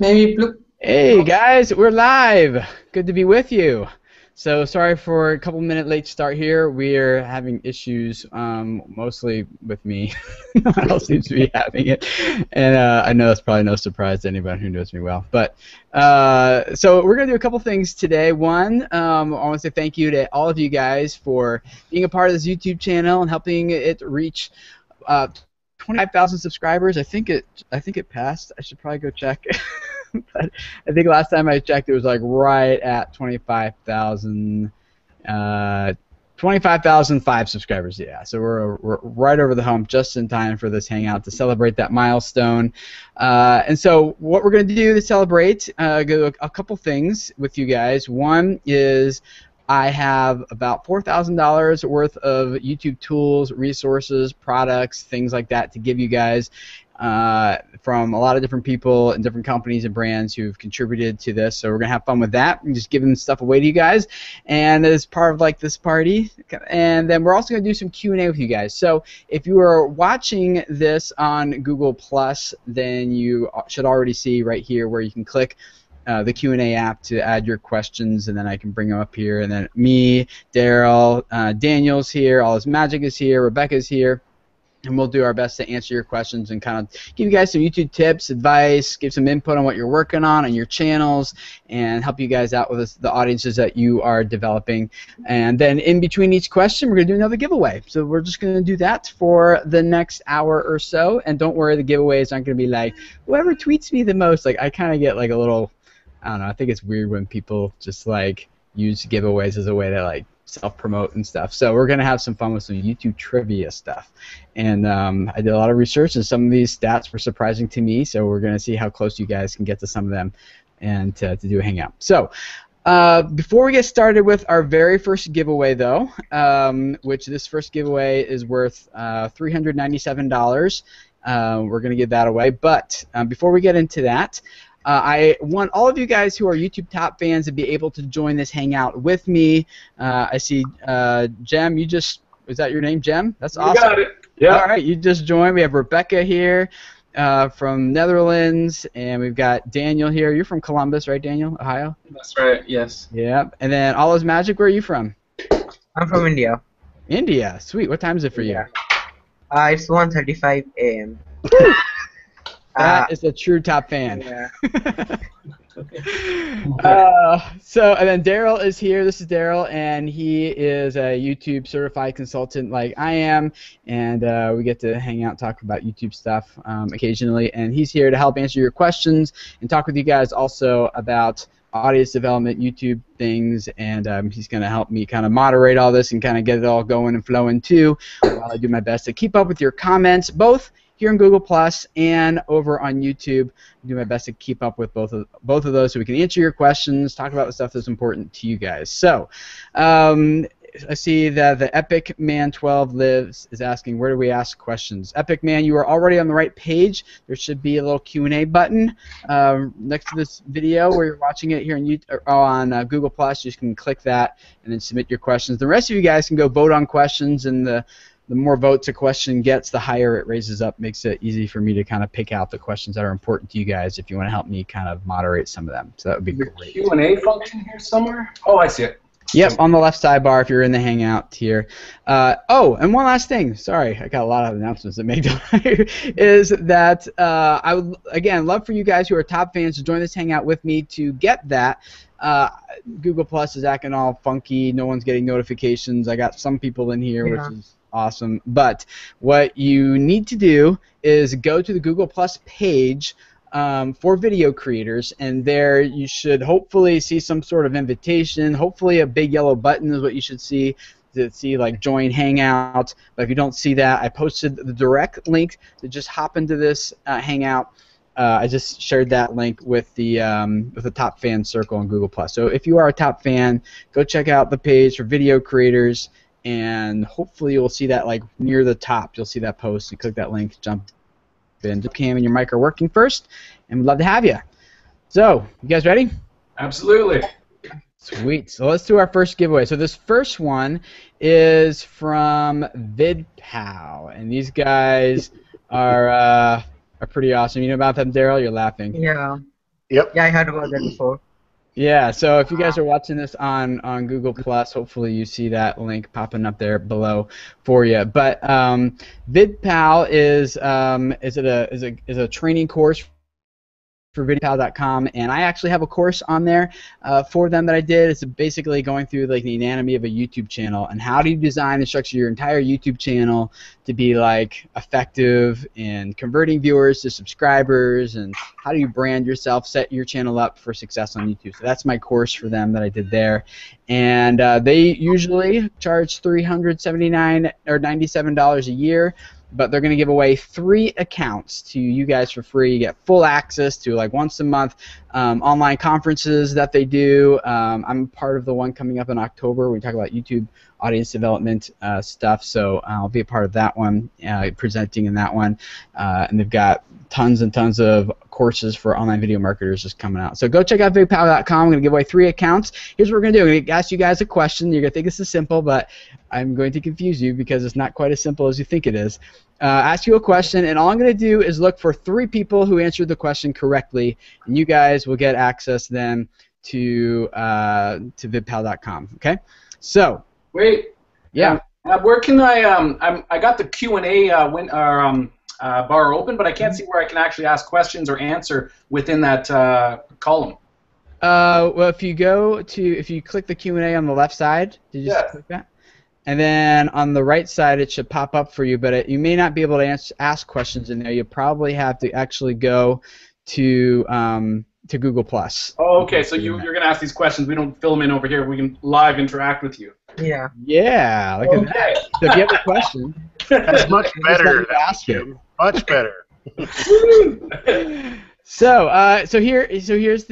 Maybe blue. Hey guys, we're live. Good to be with you. So sorry for a couple minute late start here. We're having issues, mostly with me. No one else seems to be having it, and I know that's probably no surprise to anyone who knows me well. But so we're gonna do a couple things today. One, I want to say thank you to all of you guys for being a part of this YouTube channel and helping it reach. Uh, 25,000 subscribers. I think it passed. I should probably go check. But I think last time I checked, it was like right at 25,000, 25,005 subscribers. Yeah, so we're right over the hump, just in time for this hangout to celebrate that milestone. And so what we're going to do to celebrate, go a couple things with you guys. One is I have about $4,000 worth of YouTube tools, resources, products, things like that to give you guys from a lot of different people and different companies and brands who've contributed to this. So we're going to have fun with that and just giving stuff away to you guys and as part of like this party. And then we're also going to do some Q&A with you guys. So if you are watching this on Google+, then you should already see right here where you can click the Q&A app to add your questions, and then I can bring them up here. And then me, Daryl, Daniel's here, All His Magic is here, Rebecca's here. And we'll do our best to answer your questions and kind of give you guys some YouTube tips, advice, give some input on what you're working on your channels, and help you guys out with the audiences that you are developing. And then in between each question, we're going to do another giveaway. So we're just going to do that for the next hour or so. And don't worry, the giveaways aren't going to be like, whoever tweets me the most. Like, I kind of get like a little, I don't know, I think it's weird when people just like use giveaways as a way to like self-promote and stuff. So we're going to have some fun with some YouTube trivia stuff. And I did a lot of research, and some of these stats were surprising to me, so we're going to see how close you guys can get to some of them and to do a hangout. So before we get started with our very first giveaway, though, which this first giveaway is worth $397, we're going to give that away. But before we get into that, I want all of you guys who are YouTube Top fans to be able to join this hangout with me. I see Jem, is that your name, Jem? That's awesome. You got it. Yeah. All right, you just joined. We have Rebecca here from Netherlands, and we've got Daniel here. You're from Columbus, right, Daniel? Ohio? That's right. Yes. Yeah. And then All Is Magic, where are you from? I'm from India. India. Sweet. What time is it for you? It's 1:35 a.m. That is a true top fan. Yeah. And then Daryl is here. This is Daryl, and he is a YouTube certified consultant like I am, and we get to hang out and talk about YouTube stuff occasionally, and he's here to help answer your questions and talk with you guys also about audience development, YouTube things, and he's going to help me kind of moderate all this and kind of get it all going and flowing too, while I do my best to keep up with your comments, both here in Google Plus and over on YouTube. I do my best to keep up with both of those so we can answer your questions, talk about the stuff that's important to you guys. So I see that the Epic Man 12 Lives is asking, where do we ask questions? Epic Man, you are already on the right page. There should be a little Q&A button next to this video where you're watching it here on YouTube, or on Google Plus. You just can click that and then submit your questions. The rest of you guys can go vote on questions, and the more votes a question gets, the higher it raises up. Makes it easy for me to kind of pick out the questions that are important to you guys if you want to help me kind of moderate some of them. So that would be great. Q&A function here somewhere? Oh, I see it. Yep, on the left sidebar if you're in the hangout here. Oh, and one last thing. Sorry, I got a lot of announcements to make here. Is that I would, again, love for you guys who are top fans to join this hangout with me to get that. Google Plus is acting all funky. No one's getting notifications. I got some people in here, which is awesome. But what you need to do is go to the Google Plus page for video creators, and there you should hopefully see some sort of invitation. Hopefully a big yellow button is what you should see, to see like join hangout. But if you don't see that, I posted the direct link to just hop into this hangout. I just shared that link with the top fan circle on Google Plus. So if you are a top fan, go check out the page for video creators, and hopefully you'll see that like near the top. You'll see that post. You click that link, jump in. The webcam and your mic are working first, and we'd love to have you. So, you guys ready? Absolutely. Sweet. So let's do our first giveaway. So this first one is from VidPow, and these guys are pretty awesome. You know about them, Daryl? You're laughing. Yeah. Yep. Yeah, I heard about that before. Yeah, so if you guys are watching this on Google Plus, hopefully you see that link popping up there below for you. But VidPal is a training course for videopal.com, and I actually have a course on there for them that I did. It's basically going through like the anatomy of a YouTube channel and how do you design and structure your entire YouTube channel to be like effective in converting viewers to subscribers, and how do you brand yourself, set your channel up for success on YouTube. So that's my course for them that I did there, and they usually charge $379 or $97 a year. But they're going to give away 3 accounts to you guys for free. You get full access to like once a month online conferences that they do. I'm part of the one coming up in October. We talk about YouTube audience development stuff, so I'll be a part of that one, presenting in that one. And they've got tons and tons of courses for online video marketers just coming out. So go check out vidpower.com. I'm going to give away 3 accounts. Here's what we're going to do. I'm going to ask you guys a question. You're going to think this is simple, but I'm going to confuse you because it's not quite as simple as you think it is. Ask you a question, and all I'm going to do is look for 3 people who answered the question correctly, and you guys will get access then to vidpal.com. Okay? So. Wait. Yeah. Where can I got the Q&A bar open, but I can't see where I can actually ask questions or answer within that column. Well, if you click the Q&A on the left side, did you just click that? And then on the right side, it should pop up for you, but you may not be able to ask questions in there. You probably have to actually go to Google Plus. Oh, okay. So you're going to ask these questions. We don't fill them in over here. We can live interact with you. Yeah. Yeah. Look at that. So if you have a question, that's much better. Ask it. Much better. So here's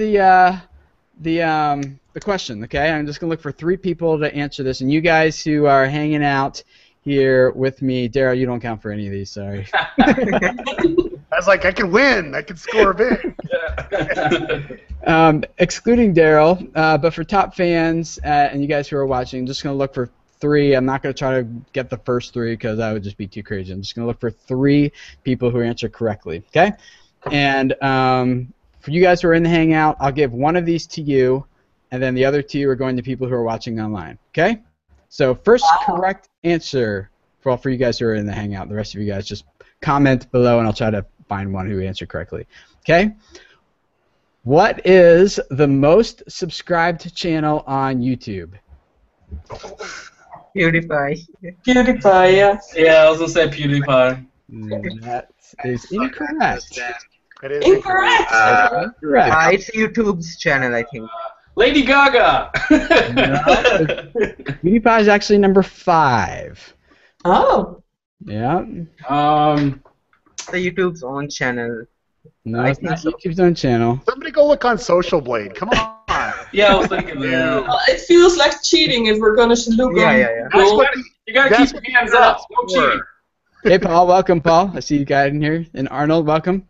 the question, okay? I'm just going to look for 3 people to answer this, and you guys who are hanging out here with me, Daryl, you don't count for any of these, sorry. I was like, I can win. I can score big. Excluding Daryl, but for top fans and you guys who are watching, I'm just going to look for 3. I'm not going to try to get the first 3 because that would just be too crazy. I'm just going to look for 3 people who answer correctly, okay? And for you guys who are in the Hangout, I'll give one of these to you, and then the other 2 are going to people who are watching online, okay? So first correct answer for you guys who are in the Hangout. The rest of you guys just comment below, and I'll try to find one who answered correctly, okay? What is the most subscribed channel on YouTube? PewDiePie. PewDiePie, yeah. Yeah, I was going to say PewDiePie. That is incorrect. It is Incorrect. Incorrect. It's YouTube's channel, I think. Lady Gaga. PewDiePie is actually number 5. Oh. Yeah. The YouTube's own channel. No, it's not YouTube's own channel. Somebody go look on Social Blade. Come on. Yeah, I was thinking that. It feels like cheating if we're gonna look on Google. You gotta keep your hands up. No cheating. Hey, Paul. Welcome, Paul. I see you guys in here. And Arnold, welcome.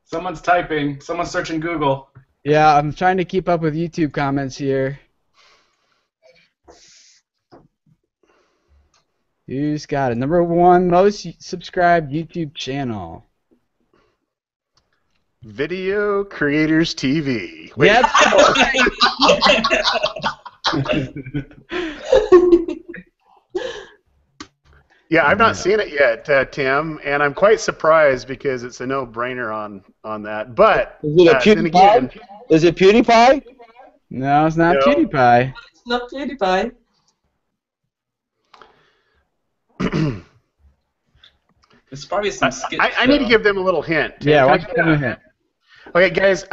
Someone's typing. Someone's searching Google. Yeah, I'm trying to keep up with YouTube comments here. Who's got it? Number 1 most subscribed YouTube channel. Video Creators TV. Wait. Yep. Yeah, I've not seen it yet, Tim, and I'm quite surprised because it's a no-brainer on that. But is it then again, is it PewDiePie? No, it's not No. PewDiePie. It's not PewDiePie. There's probably some skits. I need to give them a little hint. Tim. Yeah, Can I why give don't you give me a hint? Okay, guys,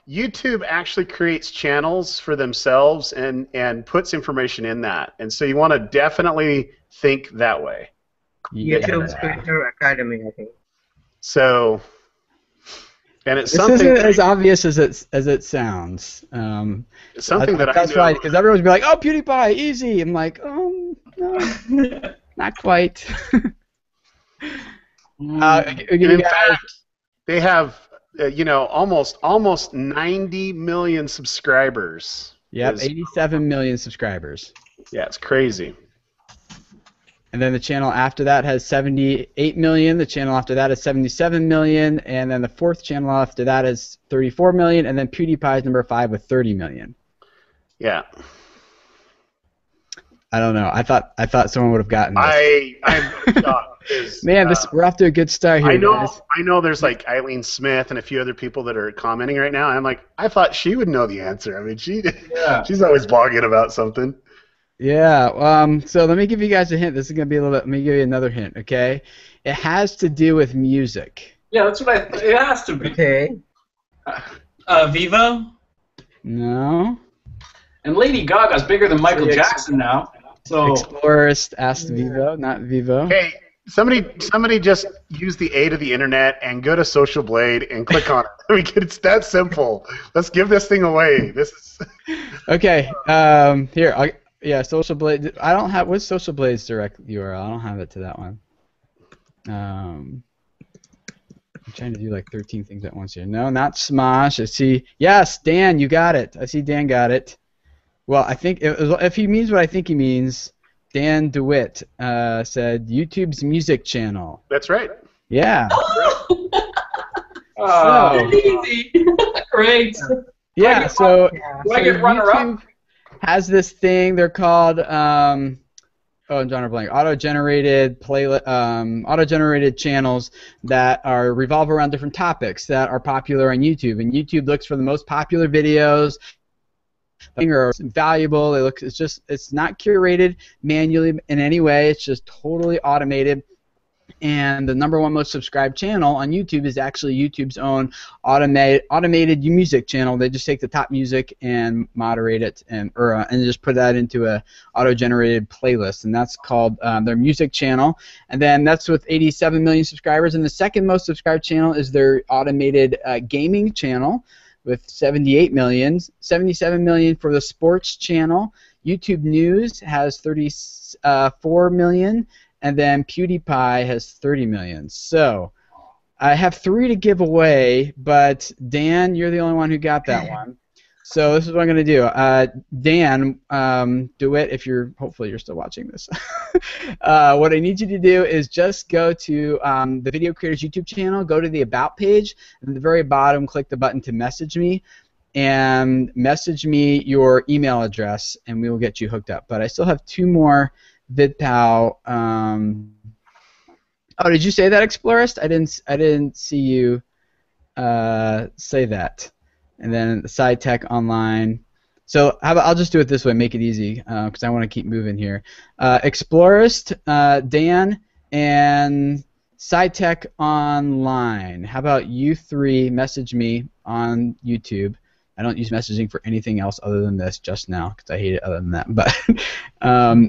YouTube actually creates channels for themselves and puts information in that. And so you want to definitely think that way. YouTube's Creator Academy, I think. So, and it's This something isn't as obvious as it sounds. it's something that I That's know. right, because everyone's be like, "Oh, PewDiePie, easy." I'm like, "Oh, no, not quite." In fact, they have almost 90 million subscribers. Yep, 87 million subscribers. Yeah, it's crazy. And then the channel after that has 78 million. The channel after that is 77 million. And then the fourth channel after that is 34 million. And then PewDiePie is number 5 with 30 million. Yeah. I don't know. I thought someone would have gotten this. I'm shocked. Man, we're off to a good start here, guys. I know there's like Eileen Smith and a few other people that are commenting right now. I'm like, I thought she would know the answer. I mean, she's always blogging about something. Yeah. So let me give you guys a hint. This is gonna be a little bit. Let me give you another hint. Okay. It has to do with music. Yeah, that's what it has to be. Okay. Vivo? No. And Lady Gaga's bigger than Michael Jackson now. So Explorist asked Vivo, not Vivo. Hey, somebody just use the aid of the internet and go to Social Blade and click on it. I mean, it's that simple. Let's give this thing away. This is Okay. Here. Yeah, Social Blade. I don't have. What's Social Blade's direct URL? I don't have it to that one. I'm trying to do like 13 things at once here. No, not Smosh. I see. Yes, Dan, you got it. I see Dan got it. Well, I think if he means what I think he means, Dan DeWitt said YouTube's music channel. That's right. Yeah. So easy. Great. Yeah. So I get runner-up? Has this thing. They're called. I'm drawing a blank. Auto-generated channels that revolve around different topics that are popular on YouTube, and YouTube looks for the most popular videos. Are valuable. It's not curated manually in any way. It's just totally automated. And the number 1 most subscribed channel on YouTube is actually YouTube's own automated music channel. They just take the top music and moderate it and just put that into a auto-generated playlist, and that's called their music channel. And then that's with 87 million subscribers. And the second most subscribed channel is their automated gaming channel, with 78 million, 77 million for the sports channel. YouTube News has 34 million, and then PewDiePie has 30 million. So I have 3 to give away, but Dan, you're the only one who got that one. So this is what I'm going to do. Dan, DeWitt, hopefully you're still watching this. What I need you to do is just go to the Video Creators YouTube channel, go to the About page, and at the very bottom, click the button to message me, and message me your email address, and we will get you hooked up. But I still have 2 more VidPal. Oh, did you say that, Explorist? I didn't see you say that. And then SciTech Online. So I'll just do it this way, make it easy, because I want to keep moving here. Explorist, Dan, and SciTech Online. How about you 3 message me on YouTube? I don't use messaging for anything else other than this just now, because I hate it other than that. But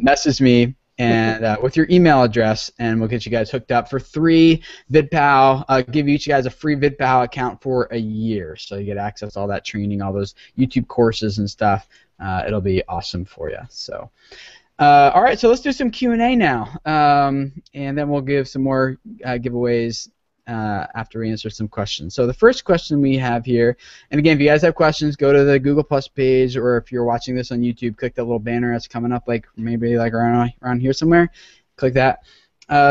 message me and with your email address, and we'll get you guys hooked up for 3 VidPal. Give each guys a free VidPal account for a year, so you get access to all that training, all those YouTube courses and stuff. It'll be awesome for you. So, all right, so let's do some Q&A now, and then we'll give some more giveaways after we answer some questions. So the first question we have here, and again, if you guys have questions, go to the Google Plus page, or if you're watching this on YouTube, click that little banner that's coming up, like maybe like around here somewhere. Click that.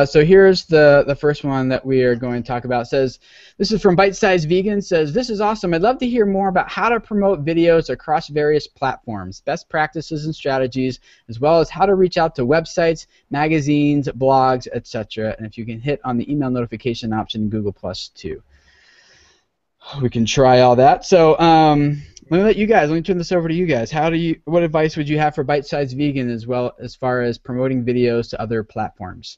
So here's the first one that we are going to talk about. It says, this is from Bite Size Vegan. Says, this is awesome. I'd love to hear more about how to promote videos across various platforms, best practices and strategies, as well as how to reach out to websites, magazines, blogs, etc. And if you can hit on the email notification option in Google Plus too. We can try all that. So let me turn this over to you guys. What advice would you have for Bite Size Vegan as well as far as promoting videos to other platforms?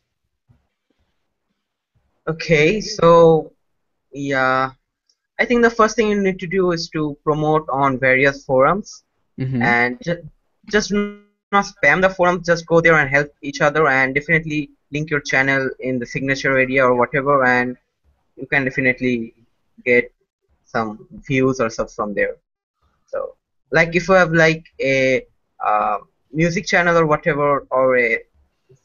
Okay, so yeah, I think the first thing you need to do is to promote on various forums, and just not spam the forums. Just go there and help each other, and definitely link your channel in the signature area or whatever, and you can definitely get some views or stuff from there. So, like if you have like a music channel or whatever, or a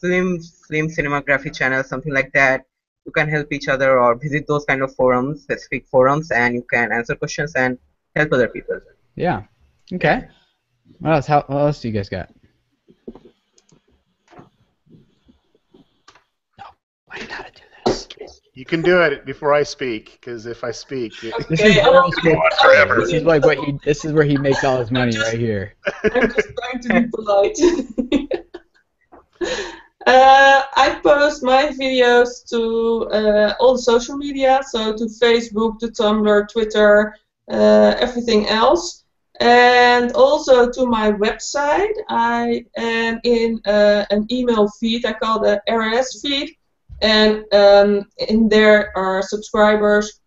film cinematography channel, something like that, you can help each other or visit those kind of forums, specific forums, and you can answer questions and help other people. Yeah. Okay. What else do you guys got? explain how to do this. You can do it before I speak, because if I speak, This is Okay, forever. This is like what he. This is where he makes all his money right here. I'm just trying to be polite. I post my videos to all the social media, so to Facebook, to Tumblr, Twitter, everything else. And also to my website. I am in an email feed, I call the RSVP feed. And in there are subscribers'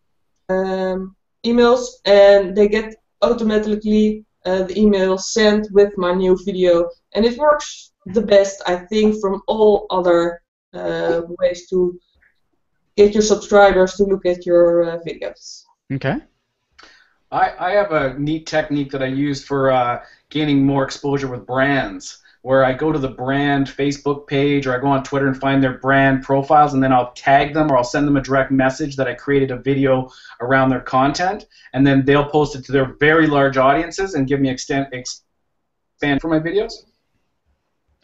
emails, and they get automatically the email sent with my new video. And it works the best, I think, from all other ways to get your subscribers to look at your videos. Okay. I have a neat technique that I use for gaining more exposure with brands, where I go to the brand Facebook page or I go on Twitter and find their brand profiles, and then I'll tag them or I'll send them a direct message that I created a video around their content, and then they'll post it to their very large audiences and give me expand for my videos.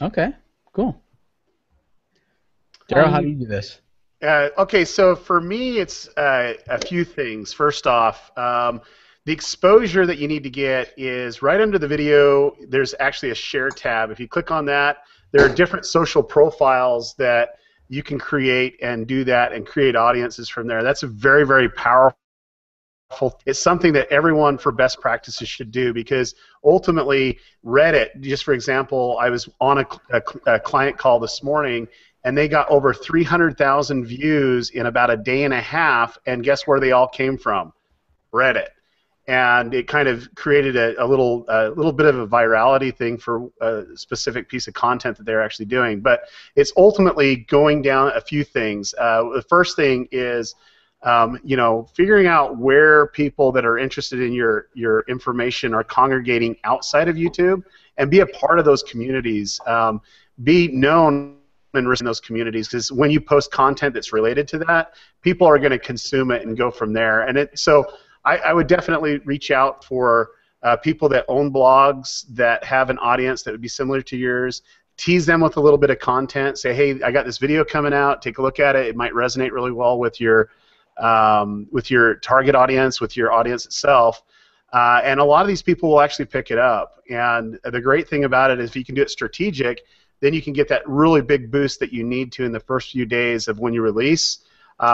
Okay, cool. Daryl, how do you do this? Okay, so for me, it's a few things. First off, the exposure that you need to get is right under the video. There's actually a share tab. If you click on that, there are different social profiles that you can create and do that and create audiences from there. That's a very, very powerful. It's something that everyone for best practices should do, because ultimately Reddit, just for example, I was on a client call this morning, and they got over 300,000 views in about a day and a half, and guess where they all came from? Reddit. And it kind of created a little bit of a virality thing for a specific piece of content that they're actually doing. But it's ultimately going down a few things. The first thing is, figuring out where people that are interested in your information are congregating outside of YouTube, and be a part of those communities. Be known in those communities, because when you post content that's related to that, people are going to consume it and go from there. And so I would definitely reach out for people that own blogs that have an audience that would be similar to yours. Tease them with a little bit of content. Say, hey, I got this video coming out. Take a look at it. It might resonate really well with your target audience, with your audience itself. And a lot of these people will actually pick it up. And the great thing about it is if you can do it strategic, then you can get that really big boost that you need to in the first few days of when you release.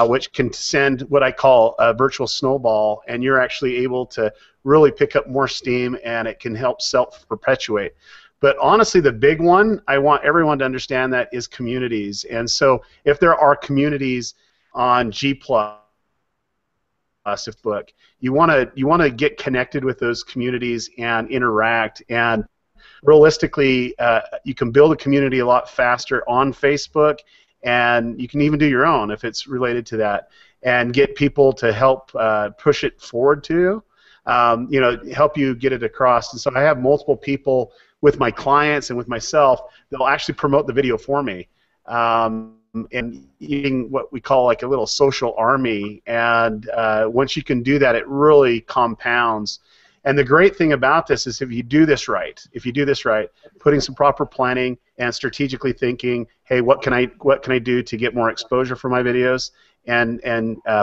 Which can send what I call a virtual snowball, and you're actually able to really pick up more steam, and it can help self-perpetuate. But honestly, the big one, I want everyone to understand, that is communities. And so if there are communities on G+, Facebook, you want to get connected with those communities and interact. And realistically, you can build a community a lot faster on Facebook, and you can even do your own if it's related to that, and get people to help push it forward to you, help you get it across. And so I have multiple people with my clients and with myself that'll actually promote the video for me, and using what we call like a little social army. And once you can do that, it really compounds. And the great thing about this is if you do this right, putting some proper planning and strategically thinking, hey, what can I do to get more exposure for my videos, and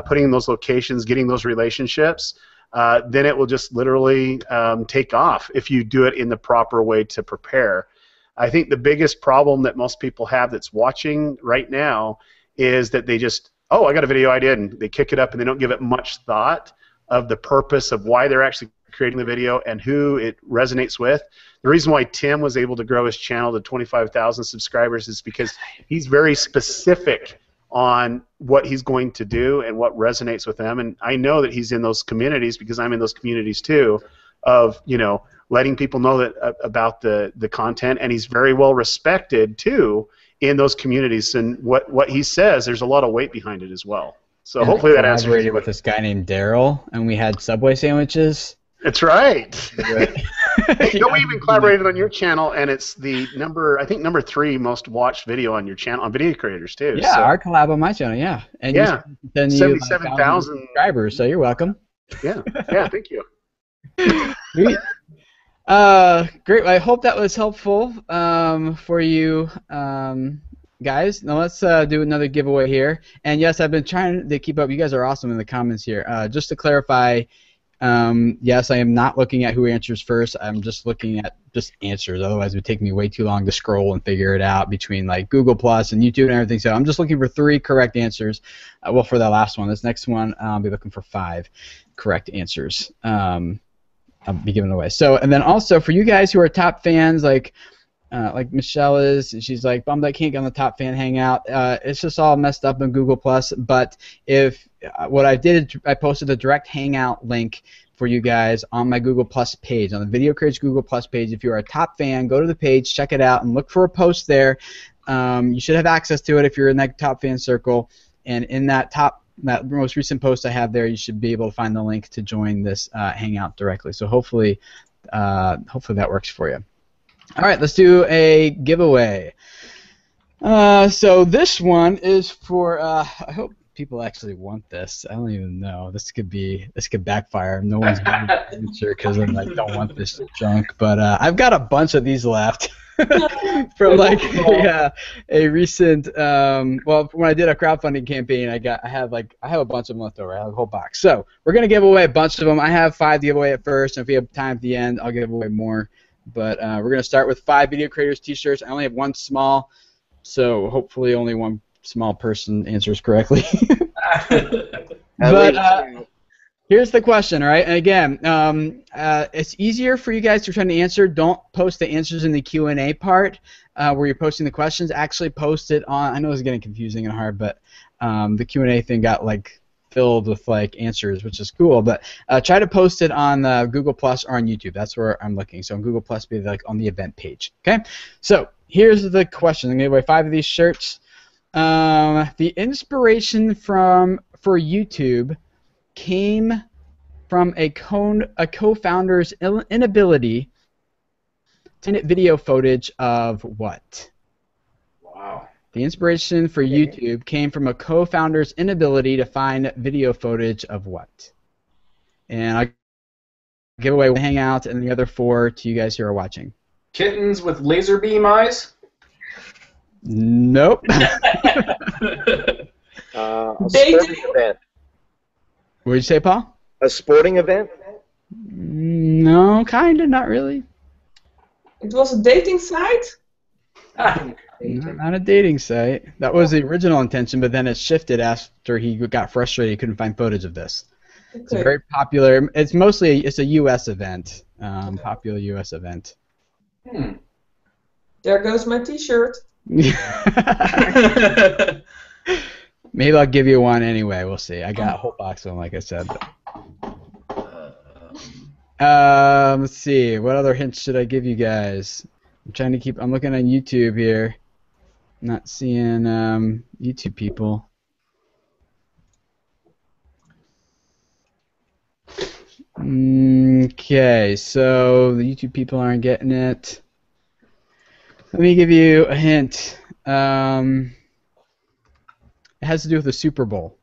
putting in those locations, getting those relationships, then it will just literally take off if you do it in the proper way to prepare. I think the biggest problem that most people have that's watching right now is that they just, oh, I got a video idea, and they kick it up and they don't give it much thought of the purpose of why they're actually creating the video and who it resonates with. The reason why Tim was able to grow his channel to 25,000 subscribers is because he's very specific on what he's going to do and what resonates with them. And I know that he's in those communities because I'm in those communities too, of letting people know that about the content, and he's very well respected too in those communities. And what he says, there's a lot of weight behind it as well. So and hopefully that answers. I collaborated with this guy named Daryl, and we had Subway sandwiches. That's right. We even collaborated on your channel, and it's the I think number 3 most watched video on your channel on Video Creators too. Yeah, so. Our collab on my channel, yeah. And yeah, 77,000 subscribers, so you're welcome. Yeah, thank you. Great. I hope that was helpful for you. guys, now let's do another giveaway here. And yes, I've been trying to keep up. You guys are awesome in the comments here. Just to clarify, yes, I am not looking at who answers first. I'm just looking at just answers. Otherwise, it would take me way too long to scroll and figure it out between like Google Plus and YouTube and everything. So I'm just looking for 3 correct answers. Well, for that last one, this next one, I'll be looking for 5 correct answers. I'll be giving away. So, and then also for you guys who are top fans, like Michelle is, she's like, bummed I can't get on the top fan hangout. It's just all messed up in Google Plus. But if what I did, I posted a direct hangout link for you guys on my Google Plus page, on the Video Creators Google Plus page. If you're a top fan, go to the page, check it out, and look for a post there. You should have access to it if you're in that top fan circle. And in that most recent post I have there, you should be able to find the link to join this hangout directly. So hopefully that works for you. All right, let's do a giveaway. So this one is for. I hope people actually want this. I don't even know. This could backfire. No one's going to answer because I'm like, don't want this junk. But I've got a bunch of these left. From like a recent well, when I did a crowdfunding campaign, I have a bunch of them left over. I have a whole box. So we're gonna give away a bunch of them. I have 5 to give away at first, and if we have time at the end, I'll give away more. But we're gonna start with 5 Video Creators T-shirts. I only have 1 small, so hopefully only 1 small person answers correctly. But here's the question, all right? And again, it's easier for you guys to try to answer. Don't post the answers in the Q&A part where you're posting the questions. Actually post it on, I know it's getting confusing and hard, but the Q&A thing got like filled with like answers, which is cool. But try to post it on Google Plus or on YouTube. That's where I'm looking. So on Google Plus, be like on the event page. Okay? So here's the question. I'm going to give away 5 of these shirts. The inspiration for YouTube came from a co-founder's inability to edit video footage of what? Wow. The inspiration for YouTube came from a co-founder's inability to find video footage of what? And I'll give away one hangout and the other 4 to you guys who are watching. Kittens with laser beam eyes? Nope. A sporting event. What did you say, Paul? A sporting event? No, kind of, not really. It was a dating site? Not a dating site. That was the original intention, but then it shifted after he got frustrated he couldn't find footage of this. Okay. It's a very popular. It's a U.S. event. Popular U.S. event. There goes my T-shirt. Maybe I'll give you one anyway. We'll see. I got a whole box of them, like I said. Let's see. What other hints should I give you guys? I'm looking on YouTube here. Not seeing YouTube people. Okay, so the YouTube people aren't getting it. Let me give you a hint. It has to do with the Super Bowl.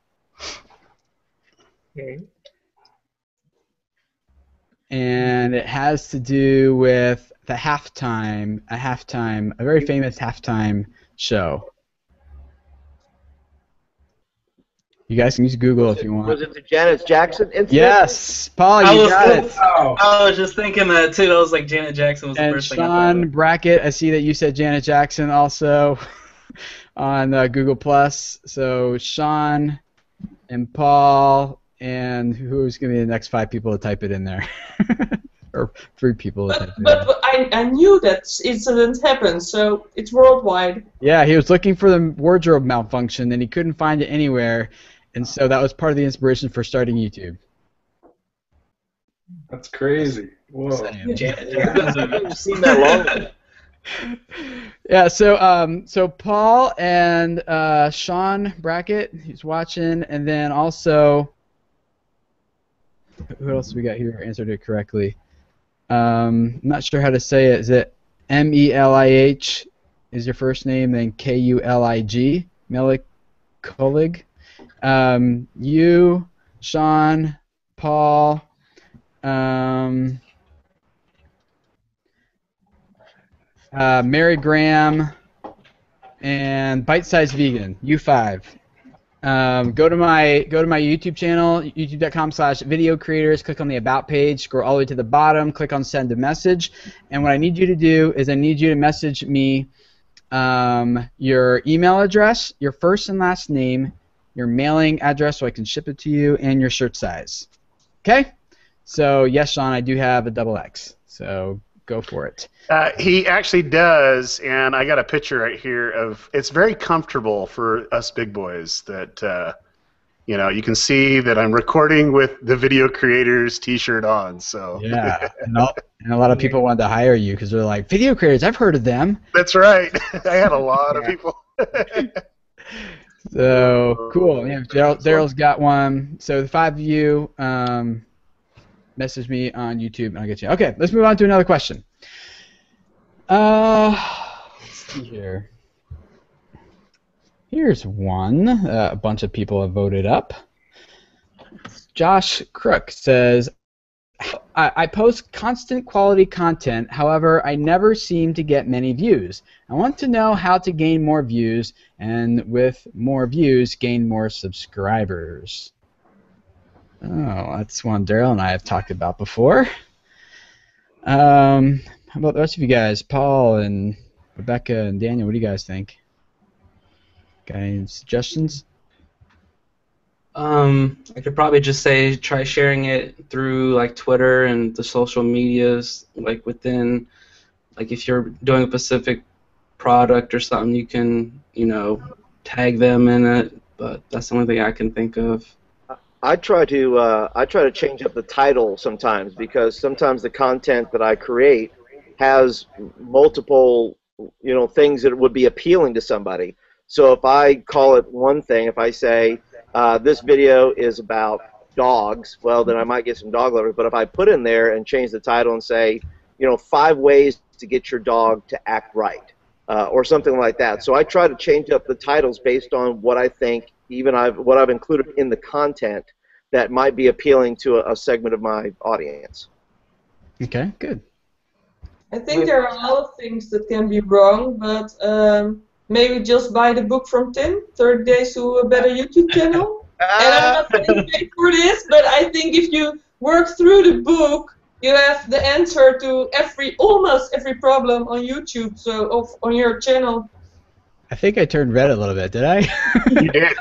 Okay. And it has to do with the a very famous halftime show. You guys can use Google if you want. Was it the Janet Jackson incident? Yes, Paul, you got it. I was just thinking that too. I was like, Janet Jackson was the first thing I thought of. And Sean Brackett, I see that you said Janet Jackson also on Google Plus. So Sean and Paul, and who's going to be the next 5 people to type it in there? Or 3 people to type it in. But I knew that incident happened, so it's worldwide. Yeah, he was looking for the wardrobe malfunction, and he couldn't find it anywhere. And so that was part of the inspiration for starting YouTube. That's crazy. Whoa. I've seen that long. Yeah, so Paul and Sean Brackett, he's watching, and then also, who else we got here answered it correctly? I'm not sure how to say it. Is it Melih is your first name, then Kulig? Melih Kulig? You, Sean, Paul, Mary Graham, and Bite Size Vegan, U5. Go to my YouTube channel, youtube.com/video creators. Click on the About page. Scroll all the way to the bottom. Click on Send a Message. And what I need you to do is I need you to message me your email address, your first and last name, your mailing address so I can ship it to you, and your shirt size. Okay? So yes, Sean, I do have a XX. So go for it. He actually does, and I got a picture right here of. It's very comfortable for us big boys. That you can see that I'm recording with the Video Creators T-shirt on. So yeah, and a lot of people wanted to hire you because they're like, video creators. I've heard of them. That's right. I had a lot of people. So cool. Yeah, Daryl's got one. So the 5 of you. Message me on YouTube and I'll get you. Okay, let's move on to another question. Let's see here. Here's one. A bunch of people have voted up. Josh Crook says, I post constant quality content, however, I never seem to get many views. I want to know how to gain more views, and with more views, gain more subscribers. Oh, that's one Daryl and I have talked about before. How about the rest of you guys? Paul and Rebecca and Daniel, what do you guys think? Got any suggestions? I could probably just say try sharing it through like Twitter and the social medias, like within, like if you're doing a specific product or something, you can, tag them in it. But that's the only thing I can think of. I try to change up the title sometimes, because sometimes the content that I create has multiple things that would be appealing to somebody. So if I call it one thing, if I say this video is about dogs, well then I might get some dog lovers. But if I put in there and change the title and say 5 ways to get your dog to act right, or something like that. So I try to change up the titles based on what I think, what I've included in the content that might be appealing to a segment of my audience. Okay, good. I think there are a lot of things that can be wrong, but maybe just buy the book from Tim, 30 Days to a Better YouTube Channel. And I'm not getting paid for this, but I think if you work through the book, you have the answer to almost every problem on YouTube, on your channel. I think I turned red a little bit, did I? You did.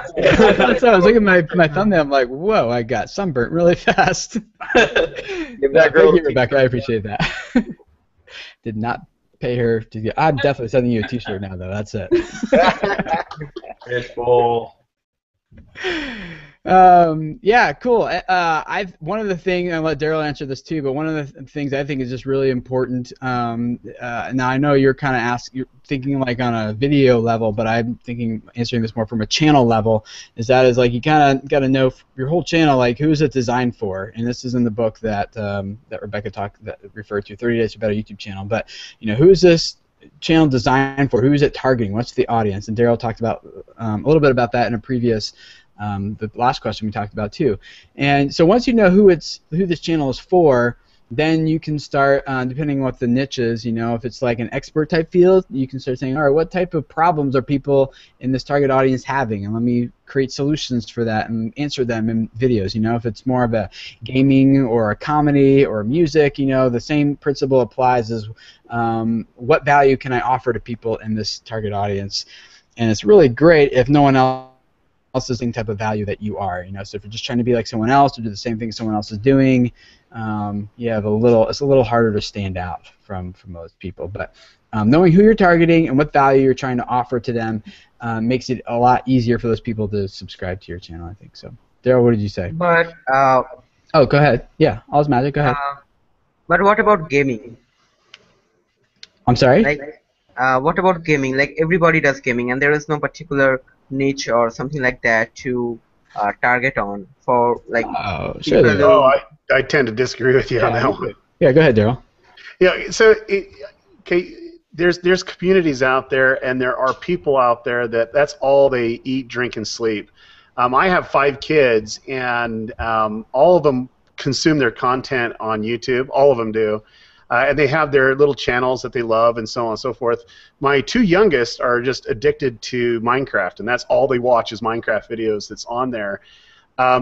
So I was looking at my thumbnail, I'm like, whoa, I got sunburnt really fast. Give that girl Thank you, Rebecca, I appreciate that. Did not pay her to get. I'm definitely sending you a t-shirt now, though, that's it. Fishbowl. Yeah, cool. One of the things, I'll let Daryl answer this too, but one of the things I think is just really important. Now I know you're you're thinking like on a video level, but I'm answering this more from a channel level. Is like you kind of got to know your whole channel, like who's it designed for, and this is in the book that Rebecca referred to, 30 Days to a Better YouTube Channel. But who is this channel designed for? Who is it targeting? What's the audience? And Daryl talked about a little bit about that in a previous. The last question we talked about too, and so once you know who this channel is for, then you can start depending on what the niche is. If it's like an expert type field, you can start saying, all right, what type of problems are people in this target audience having, and let me create solutions for that and answer them in videos. If it's more of a gaming or a comedy or music, the same principle applies as what value can I offer to people in this target audience, and it's really great if no one else is the same type of value that you are, So if you're just trying to be like someone else or do the same thing someone else is doing, it's a little harder to stand out from most people. But knowing who you're targeting and what value you're trying to offer to them makes it a lot easier for those people to subscribe to your channel, I think. So, Daryl, what did you say? But oh, go ahead. Yeah, all's magic. Go ahead. But what about gaming? I'm sorry. What about gaming? Like everybody does gaming, and there is no particular niche or something like that to target on for like. Oh, sure. I tend to disagree with you on that one. Yeah, go ahead, Daryl. Yeah, so there's communities out there, and there are people out there that's all they eat, drink, and sleep. I have 5 kids, and all of them consume their content on YouTube. All of them do. and they have their little channels that they love and so on and so forth. My two youngest are just addicted to Minecraft, and that's all they watch is Minecraft videos that's on there.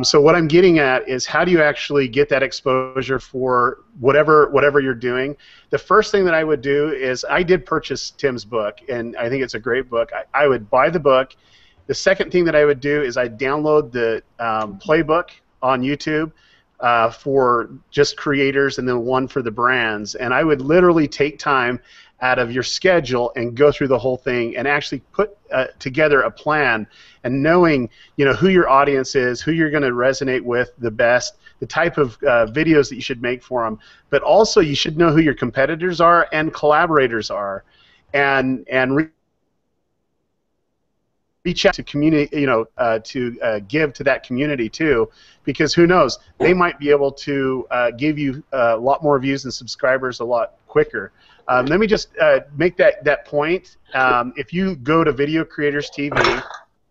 So what I'm getting at is how do you actually get that exposure for whatever you're doing? The first thing that I would do is I did purchase Tim's book, and I think it's a great book. I would buy the book. The second thing that I would do is I'd download the playbook on YouTube for just creators and then one for the brands. And I would literally take time out of your schedule and go through the whole thing and actually put together a plan, and knowing who your audience is, who you're going to resonate with the best, the type of videos that you should make for them, but also you should know who your competitors are and collaborators are, and reach out to community, to give to that community too, because who knows, they might be able to give you a lot more views and subscribers a lot quicker. Let me just make that point. If you go to Video Creators TV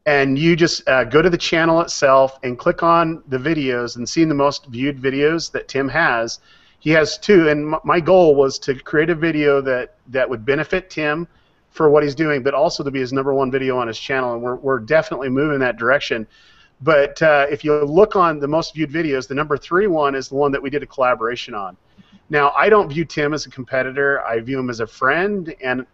and you just go to the channel itself and click on the videos and see the most viewed videos that Tim has, he has two, and my goal was to create a video that would benefit Tim for what he's doing, but also to be his #1 video on his channel, and we're definitely moving in that direction. But if you look on the most viewed videos, the #3 one is the one that we did a collaboration on. Now, I don't view Tim as a competitor. I view him as a friend and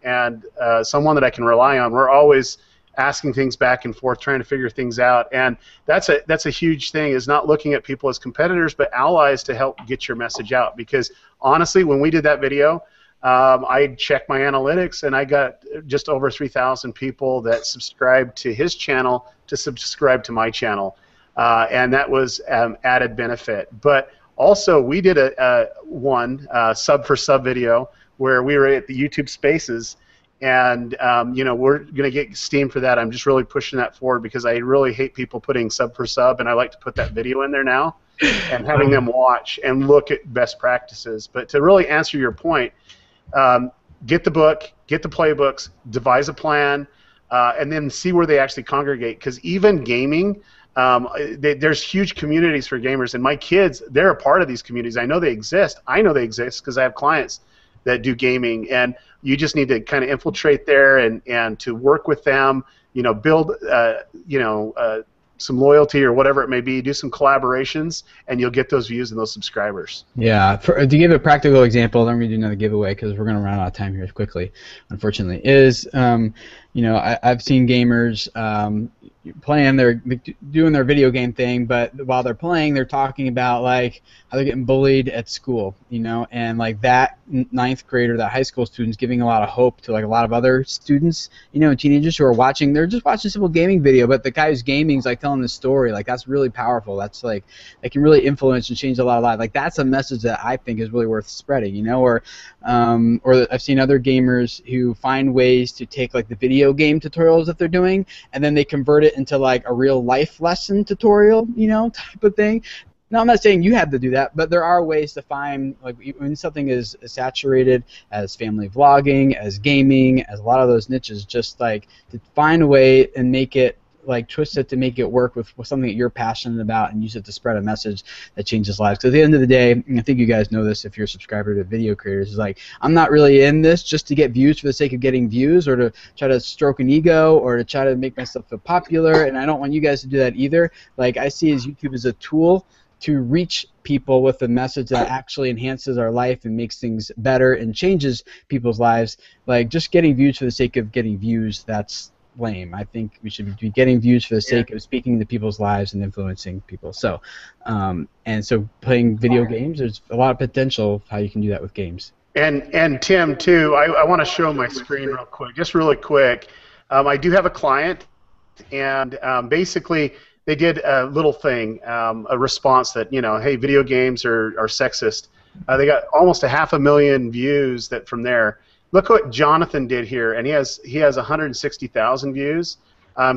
someone that I can rely on. We're always asking things back and forth, trying to figure things out, and that's a huge thing, is not looking at people as competitors, but allies to help get your message out. Because honestly, when we did that video, I checked my analytics, and I got just over 3,000 people that subscribed to his channel to subscribe to my channel, and that was added benefit. But also, we did a sub for sub video where we were at the YouTube Spaces, and we're gonna get steam for that. I'm just really pushing that forward because I really hate people putting sub for sub, and I like to put that video in there now and having them watch and look at best practices. But to really answer your point, get the book, get the playbooks, devise a plan, and then see where they actually congregate. Because even gaming, there's huge communities for gamers, and my kids, they're a part of these communities. I know they exist. I know they exist because I have clients that do gaming, and you just need to kind of infiltrate there and to work with them, build some loyalty or whatever it may be, do some collaborations, and you'll get those views and those subscribers. Yeah, to give a practical example, then we do another giveaway because we're going to run out of time here quickly, unfortunately, is, I've seen gamers playing, they're doing their video game thing, but while they're playing, they're talking about like how they're getting bullied at school, and like that ninth grader, that high school student's giving a lot of hope to like a lot of other students, and teenagers who are watching. They're just watching a simple gaming video, but the guy who's gaming is like telling the story. Like that's really powerful. That's like it can really influence and change a lot of lives. Like that's a message that I think is really worth spreading, or I've seen other gamers who find ways to take like the video game tutorials that they're doing, and then they convert it into like a real life lesson tutorial, type of thing. Now, I'm not saying you have to do that, but there are ways to find, like, when something is saturated as family vlogging, as gaming, as a lot of those niches, just like to find a way and make it, like, twist it to make it work with something that you're passionate about and use it to spread a message that changes lives. Because at the end of the day, and I think you guys know this if you're a subscriber to Video Creators, is like, I'm not really in this just to get views for the sake of getting views or to try to stroke an ego or to try to make myself feel popular, and I don't want you guys to do that either. Like, I see YouTube as a tool to reach people with a message that actually enhances our life and makes things better and changes people's lives. Like, just getting views for the sake of getting views, that's lame. I think we should be getting views for the sake of speaking into people's lives and influencing people. So, and so playing video games, there's a lot of potential of how you can do that with games. And Tim, too, I want to show my screen real quick, just really quick. I do have a client, and basically they did a little thing, a response that, hey, video games are sexist. They got almost 500,000 views from there. Look what Jonathan did here, and he has 160,000 views.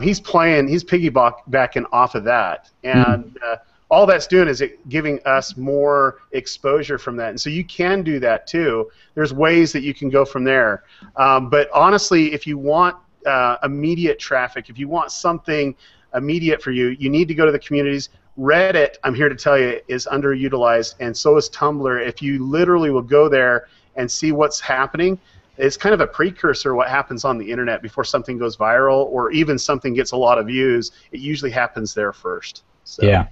He's piggybacking off of that, and all that's doing is giving us more exposure from that. And so you can do that too. There's ways that you can go from there. But honestly, if you want immediate traffic, if you want something immediate for you, you need to go to the communities. Reddit, I'm here to tell you, is underutilized, and so is Tumblr. If you literally will go there and see what's happening. It's kind of a precursor of what happens on the internet before something goes viral or even something gets a lot of views. It usually happens there first. So. Yeah.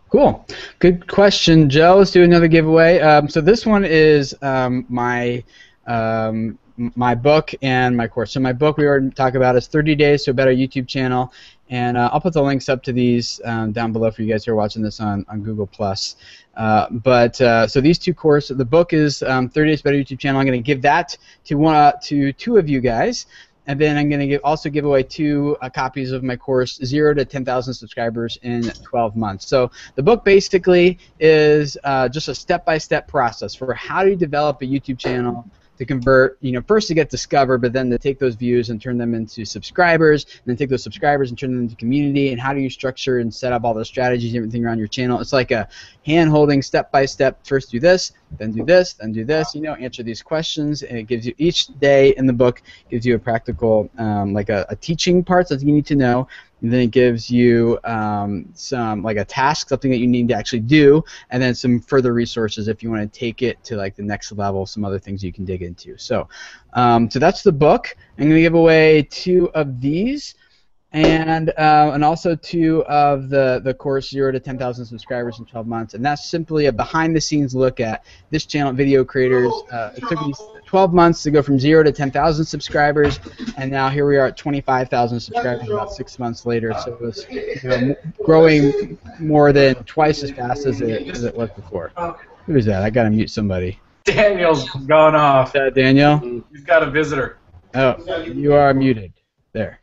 Cool. Good question, Joe. Let's do another giveaway. So this one is my book and my course. So my book we already talked about is 30 Days to a Better YouTube Channel, and I'll put the links up to these down below for you guys who are watching this on Google+. So these two courses, the book is 30 Days to a Better YouTube Channel. I'm going to give that to two of you guys. And then I'm going to also give away 2 copies of my course, 0 to 10,000 subscribers in 12 months. So the book basically is just a step-by-step process for how do you develop a YouTube channel to convert, first to get discovered, but then to take those views and turn them into subscribers, and then take those subscribers and turn them into community, and how do you structure and set up all those strategies and everything around your channel. It's like a hand-holding, step-by-step, first do this, then do this, then do this, answer these questions, and it gives you, each day in the book gives you a practical, like a teaching part that you need to know, and then it gives you some, like a task, something that you need to actually do, and then some further resources if you want to take it to like the next level, some other things you can dig into. So, so that's the book. I'm going to give away 2 of these, and also 2 of the course 0 to 10,000 subscribers in 12 months, and that's simply a behind-the-scenes look at this channel, video creators. It took me 12 months to go from 0 to 10,000 subscribers, and now here we are at 25,000 subscribers about 6 months later. So it was growing more than twice as fast as it was before. Who is that? I gotta mute somebody. Daniel's gone off. Daniel? You've got a visitor. Oh, you are muted. There.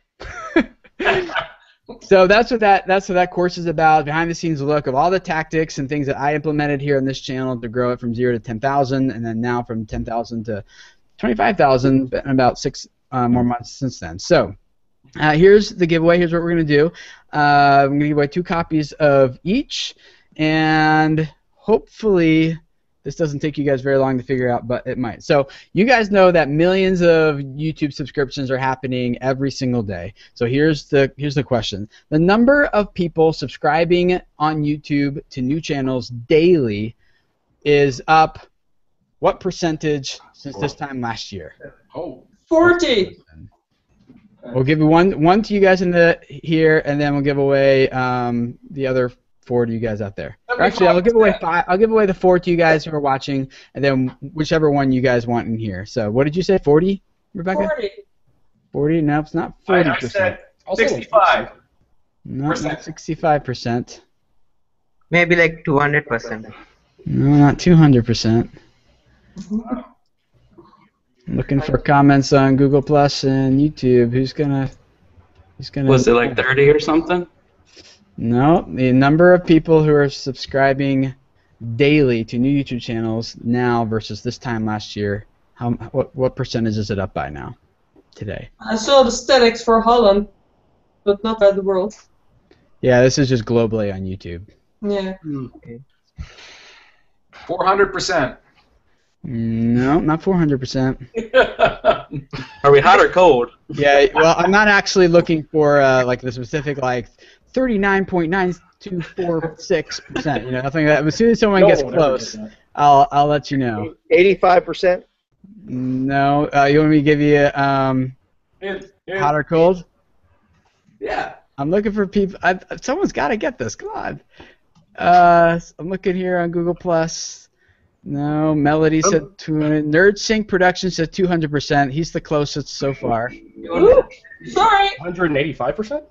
So that's what that course is about. Behind the scenes look of all the tactics and things that I implemented here on this channel to grow it from 0 to 10,000, and then now from 10,000 to 25,000 in about 6 more months since then. So here's the giveaway. Here's what we're going to do. I'm going to give away 2 copies of each, and hopefully this doesn't take you guys very long to figure out, but it might. So you guys know that millions of YouTube subscriptions are happening every single day. So here's the question. The number of people subscribing on YouTube to new channels daily is up what percentage since this time last year? 40. We'll give you one to you guys here, and then we'll give away the other 4 to you guys out there. Or actually, I'll give away 5. I'll give away the 4 to you guys who are watching, and then whichever one you guys want in here. So, what did you say? 40, Rebecca? 40. 40? No, it's not 40%. I said 65. No, not 65%. Maybe like 200%. No, not 200%. I'm looking for comments on Google Plus and YouTube. Who's gonna? Was it like 30 or something? No, the number of people who are subscribing daily to new YouTube channels now versus this time last year, what percentage is it up by now, today? I saw the statistics for Holland, but not by the world. Yeah, this is just globally on YouTube. Yeah. 400%. No, not 400%. Are we hot or cold? Yeah, well, I'm not actually looking for like the specific like 39.9246%. Nothing like that. As soon as someone gets close, I'll let you know. 85%. No, you want me to give you hot or cold? Yeah. I'm looking for people. Someone's got to get this. Come on. I'm looking here on Google Plus. No, Melody said 200. Nerd Sync Production said 200%. He's the closest so far. Ooh, sorry. 185%?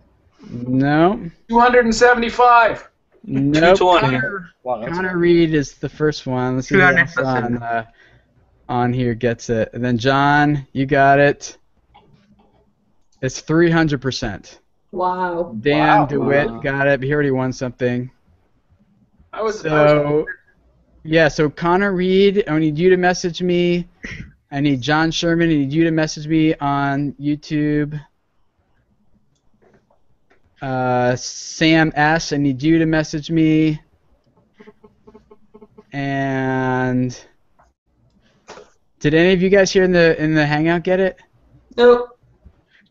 No. 275. No. 220. Connor Reed is the first one. Let's see who else on here gets it. And then John, you got it. It's 300%. Wow. Dan DeWitt got it, but he already won something. Yeah, so Connor Reed, I need you to message me. I need John Sherman, I need you to message me on YouTube. Sam S, I need you to message me. And did any of you guys here in the Hangout get it? Nope.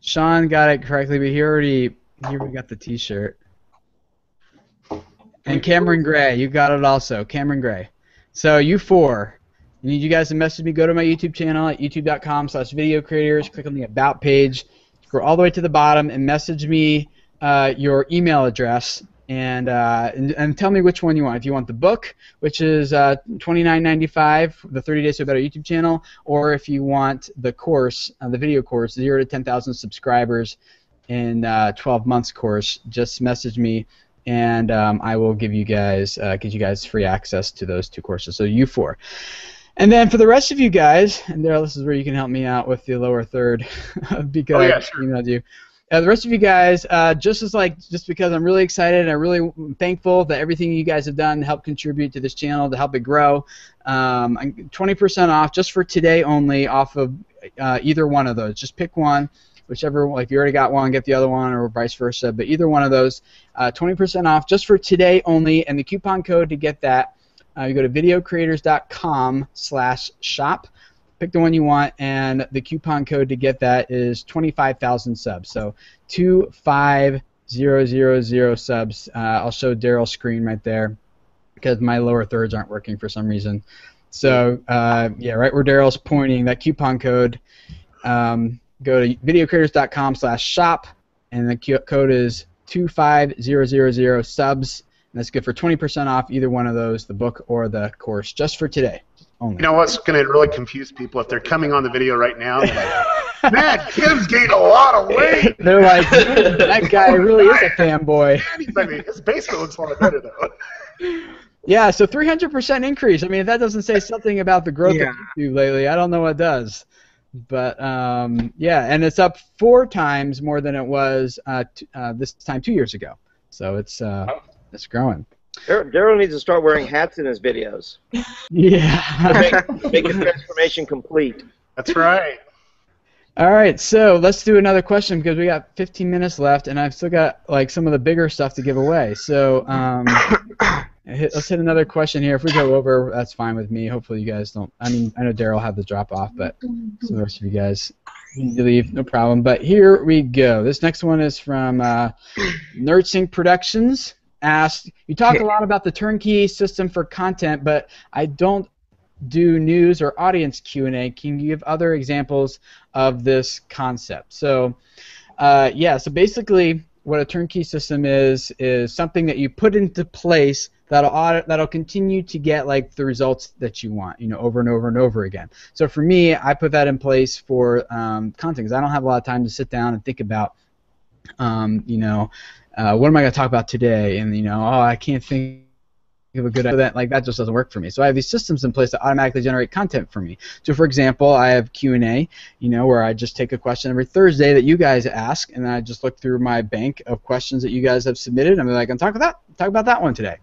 Sean got it correctly, but here we got the T-shirt. And Cameron Gray, you got it also. Cameron Gray. So you 4 I need you guys to message me. Go to my YouTube channel at youtube.com/videocreators. Click on the About page. Scroll all the way to the bottom and message me your email address and tell me which one you want. If you want the book, which is $29.95, the 30 Days to a Better YouTube channel, or if you want the course, the video course, 0 to 10,000 subscribers in 12 months course, just message me and I will give you guys free access to those 2 courses. So you 4. And then for the rest of you guys, and Daryl, this is where you can help me out with the lower third because I emailed you. The rest of you guys, just because I'm really excited and I'm really thankful that everything you guys have done to help contribute to this channel, to help it grow, 20% off just for today only off of either one of those. Just pick one, whichever, like you already got one, get the other one, or vice versa, but either one of those, 20% off just for today only, and the coupon code to get that, you go to videocreators.com/shop. Pick the one you want, and the coupon code to get that is 25,000 subs. So 25000 subs. I'll show Daryl's screen right there because my lower thirds aren't working for some reason. So yeah, right where Daryl's pointing, that coupon code. Go to videocreators.com/shop, and the code is 25000 subs. And that's good for 20% off either one of those, the book or the course, just for today only. You know what's going to really confuse people if they're coming on the video right now? They're like, man, Kim's gained a lot of weight. They're like, that guy really is a fanboy. His basement looks a lot better though. Yeah, so 300% increase. I mean, if that doesn't say something about the growth of YouTube lately, I don't know what does. But yeah, and it's up 4 times more than it was this time 2 years ago. So it's growing. Daryl needs to start wearing hats in his videos. Yeah. Make his transformation complete. That's right. All right, so let's do another question because we got 15 minutes left, and I've still got like some of the bigger stuff to give away. So let's hit another question here. If we go over, that's fine with me. Hopefully you guys don't. I mean, I know Daryl had the drop off, but so the rest of you guys need to leave, no problem. But here we go. This next one is from NerdSync Productions. Asked, you talk a lot about the turnkey system for content, but I don't do news or audience Q&A. Can you give other examples of this concept? So, yeah. So basically, what a turnkey system is something that you put into place that'll continue to get like the results that you want, over and over and over again. So for me, I put that in place for content because I don't have a lot of time to sit down and think about, what am I going to talk about today? And I can't think of a good idea. That just doesn't work for me. So I have these systems in place that automatically generate content for me. So for example, I have Q&A, where I just take a question every Thursday that you guys ask, and then I just look through my bank of questions that you guys have submitted. I'm like, I'm talk about that one today.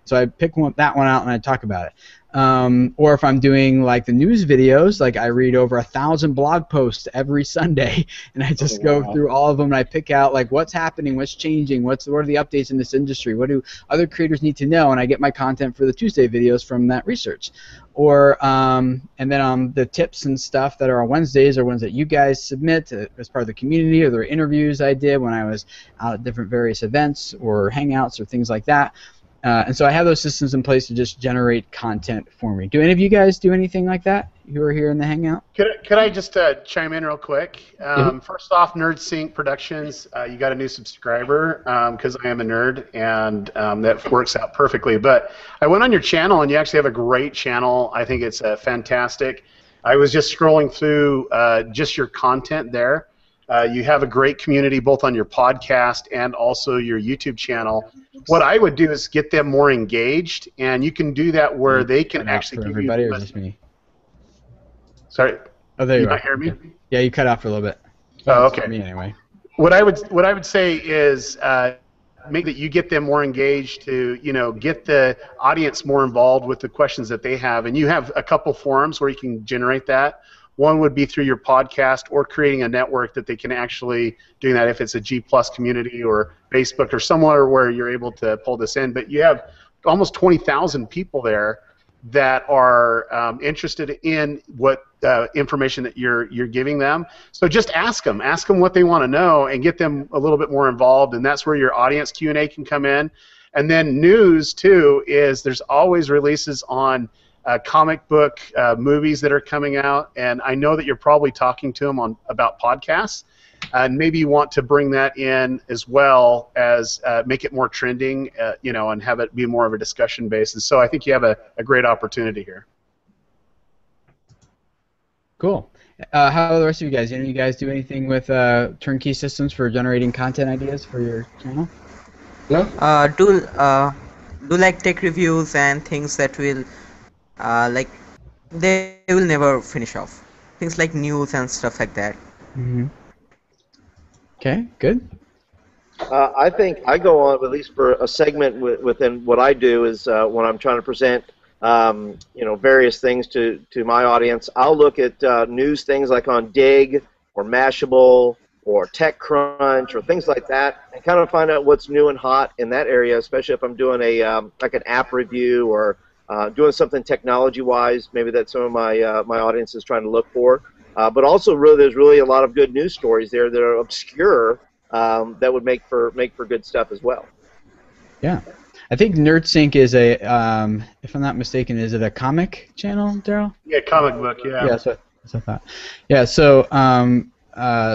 So I pick that one out and I talk about it. Or if I'm doing like the news videos, like I read over 1,000 blog posts every Sunday, and I just go through all of them and I pick out like what's happening, what's changing, what are the updates in this industry, what do other creators need to know, and I get my content for the Tuesday videos from that research. Or and then the tips and stuff that are on Wednesdays are ones that you guys submit as part of the community, or the interviews I did when I was out at different various events or hangouts or things like that. And so I have those systems in place to just generate content for me. Do any of you guys do anything like that who are here in the Hangout? Could I just chime in real quick? First off, NerdSync Productions, you got a new subscriber because I am a nerd, and that works out perfectly. But I went on your channel, and you actually have a great channel. I think it's fantastic. I was just scrolling through just your content there. You have a great community both on your podcast and also your YouTube channel. What I would do is get them more engaged, and you can do that where they can actually give everybody, you. Or just me? Sorry. Oh, there you are. Not hear me? Yeah, you cut out for a little bit. Oh, okay. Me anyway. What I would say is make that you get them more engaged to get the audience more involved with the questions that they have, and you have a couple forums where you can generate that. One would be through your podcast or creating a network that they can actually do that if it's a G+ community or Facebook or somewhere where you're able to pull this in. But you have almost 20,000 people there that are interested in what information that you're giving them. So just ask them what they want to know and get them a little bit more involved, and that's where your audience Q&A can come in. And then news too is there's always releases on comic book movies that are coming out, and I know that you're probably talking to them about podcasts, and maybe you want to bring that in as well as make it more trending, and have it be more of a discussion basis. So I think you have a great opportunity here. Cool. How about the rest of you guys? Any of you guys do anything with turnkey systems for generating content ideas for your channel? No? Do like tech reviews and things that will like they will never finish off. Things like news and stuff like that. Mm-hmm. Okay, good. I think I go on, at least for a segment within what I do, is when I'm trying to present various things to my audience, I'll look at news things like on Dig or Mashable or TechCrunch or things like that, and kind of find out what's new and hot in that area, especially if I'm doing like an app review or doing something technology-wise, maybe that some of my audience is trying to look for. But also, there's really a lot of good news stories there that are obscure that would make for good stuff as well. Yeah. I think NerdSync is a, if I'm not mistaken, is it a comic channel, Daryl? Yeah, comic book, yeah. Yeah, so I thought. Yeah, so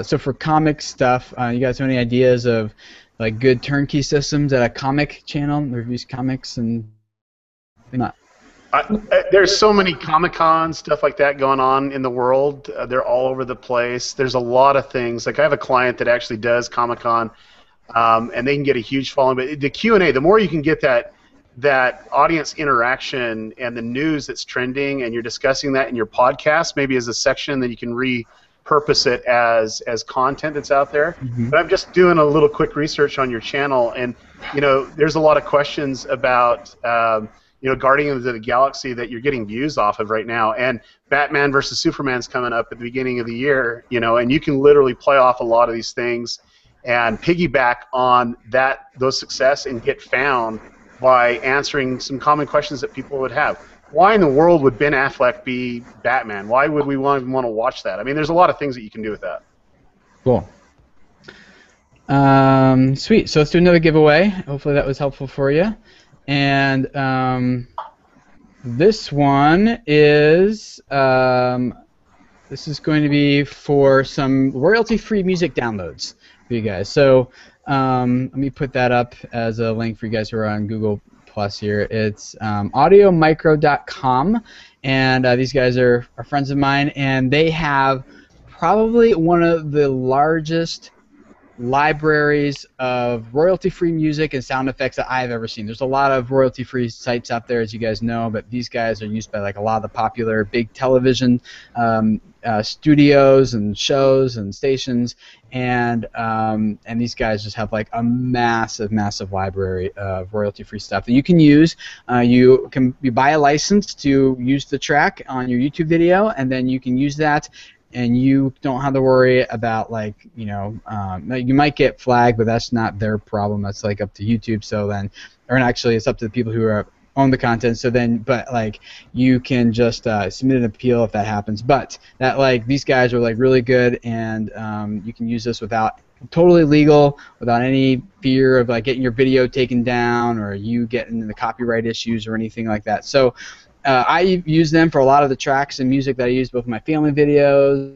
so for comic stuff, you guys have any ideas of like good turnkey systems at a comic channel that reviews comics and not? There's so many Comic-Con, stuff like that going on in the world. They're all over the place. There's a lot of things. Like I have a client that actually does Comic-Con, and they can get a huge following. But the Q&A, the more you can get that audience interaction and the news that's trending, and you're discussing that in your podcast, maybe as a section that you can repurpose it as content that's out there. Mm-hmm. But I'm just doing a little quick research on your channel, and there's a lot of questions about Guardians of the Galaxy that you're getting views off of right now, and Batman versus Superman's coming up at the beginning of the year, and you can literally play off a lot of these things and piggyback on those success and get found by answering some common questions that people would have. Why in the world would Ben Affleck be Batman? Why would we want to watch that? I mean, there's a lot of things that you can do with that. Cool. Sweet. So let's do another giveaway. Hopefully that was helpful for you. And this one is this is going to be for some royalty-free music downloads for you guys. So let me put that up as a link for you guys who are on Google Plus here. It's audiomicro.com, and these guys are friends of mine, and they have probably one of the largest libraries of royalty-free music and sound effects that I've ever seen. There's a lot of royalty-free sites out there, as you guys know, but these guys are used by like a lot of the popular big television studios and shows and stations, and these guys just have like a massive library of royalty-free stuff that you can use. You buy a license to use the track on your YouTube video, and then you can use that. And you don't have to worry about you might get flagged, but that's not their problem. That's like up to YouTube. So then, or actually, it's up to the people who own the content. So then, but like you can just submit an appeal if that happens. But that these guys are like really good, and you can use this without totally legal, without any fear of like getting your video taken down or you getting into the copyright issues or anything like that. So. I use them for a lot of the tracks and music that I use both in my family videos,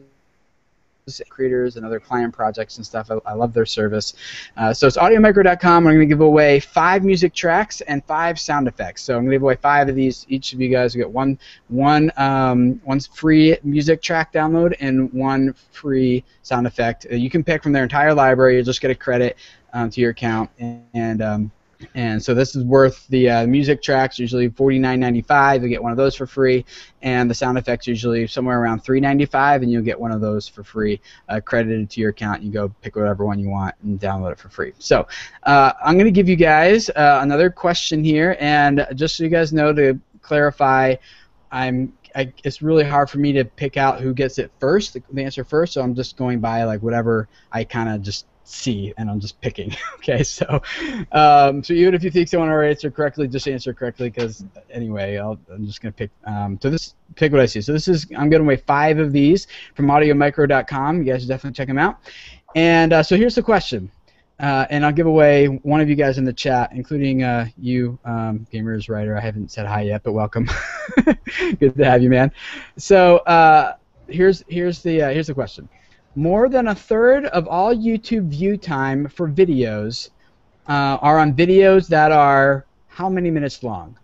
creators, and other client projects and stuff. I love their service. So it's audiomicro.com. I'm going to give away 5 music tracks and 5 sound effects. So I'm going to give away 5 of these. Each of you guys will get one free music track download and 1 free sound effect. You can pick from their entire library. You'll just get a credit to your account. And so this is worth the music tracks, usually $49.95. You'll get one of those for free, and the sound effects usually somewhere around $3.95, and you'll get one of those for free credited to your account. You go pick whatever one you want and download it for free. So I'm going to give you guys another question here, and just so you guys know, to clarify, it's really hard for me to pick out who gets it first, the answer first. So I'm just going by like whatever I kind of just see, and I'm just picking. Okay, so even if you think someone already answered correctly, just answer correctly, because anyway, I'm just gonna pick. Pick what I see. So I'm giving away 5 of these from audiomicro.com. You guys should definitely check them out. And so here's the question: and I'll give away one of you guys in the chat, including you, Gamers Writer. I haven't said hi yet, but welcome. Good to have you, man. So here's the question. More than a third of all YouTube view time for videos are on videos that are how many minutes long?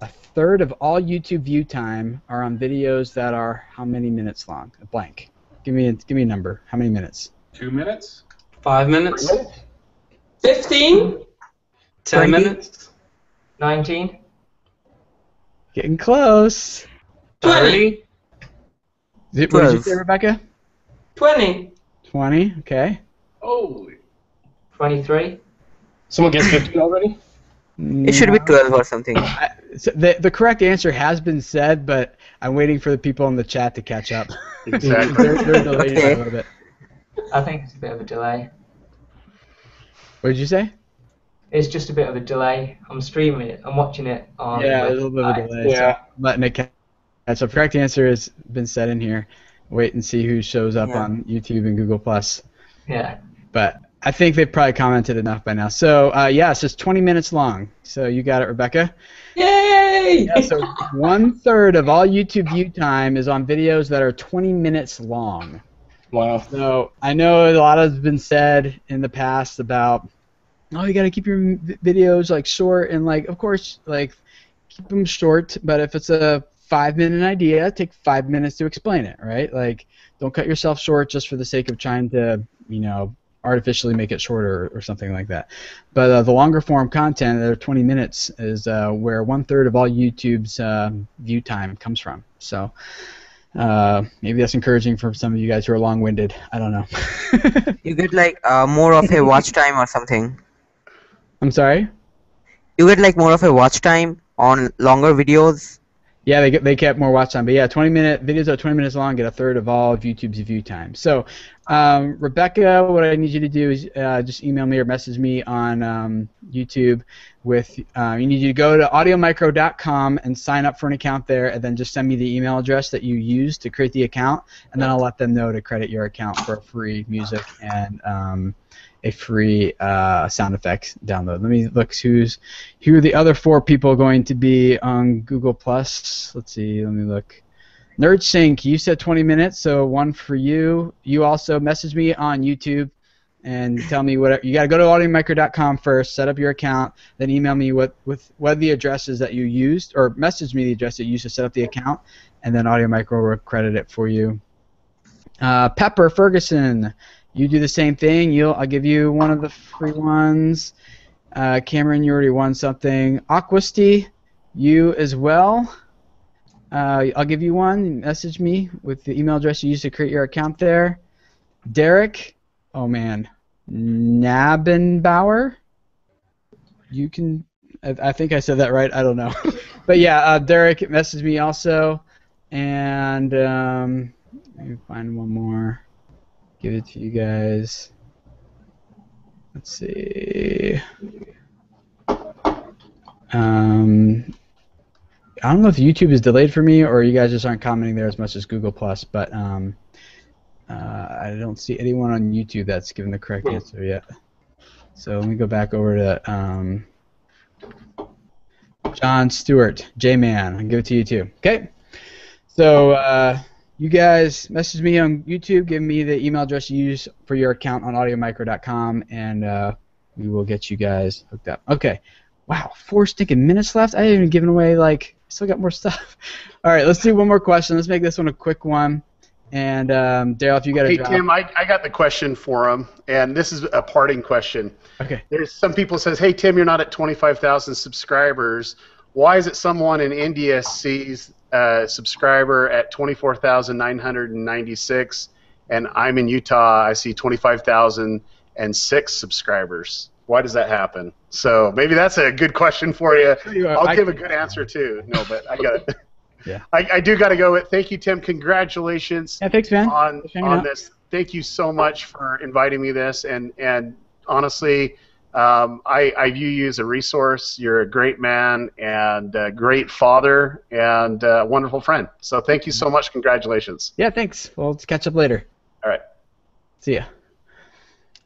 A third of all YouTube view time are on videos that are how many minutes long? A blank. Give me a number. How many minutes? 2 minutes? 5 minutes? 15? 10 minutes? 19? Getting close. 20? What did you say, Rebecca? 20. 20. Okay. Holy. 23? Someone gets 15 already? It should be 12 or something. So the correct answer has been said, but I'm waiting for the people in the chat to catch up. Exactly. they're delayed Okay. a little bit. I think it's a bit of a delay. What did you say? It's just a bit of a delay. I'm streaming it. I'm watching it on. Yeah, a little bit of a delay. Yeah. So I'm letting it catch. So the correct answer has been said in here. Wait and see who shows up on YouTube and Google+. Yeah. But I think they've probably commented enough by now. So yes, it's 20 minutes long. So you got it, Rebecca. Yay! Yeah, so 1/3 of all YouTube view time is on videos that are 20 minutes long. Wow. So I know a lot has been said in the past about, oh, you got to keep your videos like short and like, of course, like keep them short. But if it's a 5-minute idea, take 5 minutes to explain it, right? Like, don't cut yourself short just for the sake of trying to, artificially make it shorter or something like that. But the longer form content, that are 20 minutes, is where 1/3 of all YouTube's view time comes from. So maybe that's encouraging for some of you guys who are long-winded. I don't know. You get like more of a watch time or something. I'm sorry? You get like more of a watch time on longer videos. Yeah, they kept more watch time, but yeah, 20-minute videos that are 20 minutes long get 1/3 of all of YouTube's view time. So, Rebecca, what I need you to do is just email me or message me on YouTube with. You need you to go to audiomicro.com and sign up for an account there, and then just send me the email address that you used to create the account, and then I'll let them know to credit your account for free music and a free sound effects download. Let me look who are the other 4 people going to be on Google+. Let's see, let me look. NerdSync, you said 20 minutes, so 1 for you. You also message me on YouTube and tell me whatever. You got to go to audiomicro.com first, set up your account, then email me what the address is that you used, or message me the address that you used to set up the account, and then AudioMicro will credit it for you. Pepper Ferguson, you do the same thing. I'll give you one of the free ones. Cameron, you already won something. Aquasty, you as well. I'll give you one. Message me with the email address you used to create your account there. Derek, oh man, Nabenbauer. You can. I think I said that right. I don't know, but yeah, Derek messaged me also, and let me find one more. Give it to you guys. Let's see. I don't know if YouTube is delayed for me or you guys just aren't commenting there as much as Google+, but I don't see anyone on YouTube that's given the correct answer yet. So let me go back over to John Stewart, J-Man. I'll give it to you too. Okay. So you guys message me on YouTube, give me the email address you use for your account on audiomicro.com, and we will get you guys hooked up. Okay. Wow, 4 stinking minutes left? I haven't even given away, still got more stuff. All right, let's do one more question. Let's make this one a quick one. And, Daryl, if you got a drop. Hey, Tim, I got the question for him, and this is a parting question. Okay. There's some people says, hey, Tim, you're not at 25,000 subscribers. Why is it someone in India sees a subscriber at 24,996, and I'm in Utah, I see 25,006 subscribers? Why does that happen? So maybe that's a good question for you. I'll give a good answer too. No, but I got it. Yeah. I do got to go. Thank you, Tim. Congratulations. Yeah, thanks, man. On this. Thank you so much for inviting me this. And honestly, I view you as a resource. You're a great man and a great father and a wonderful friend. So thank you so much. Congratulations. Yeah, thanks. Well, let's catch up later. All right. See ya.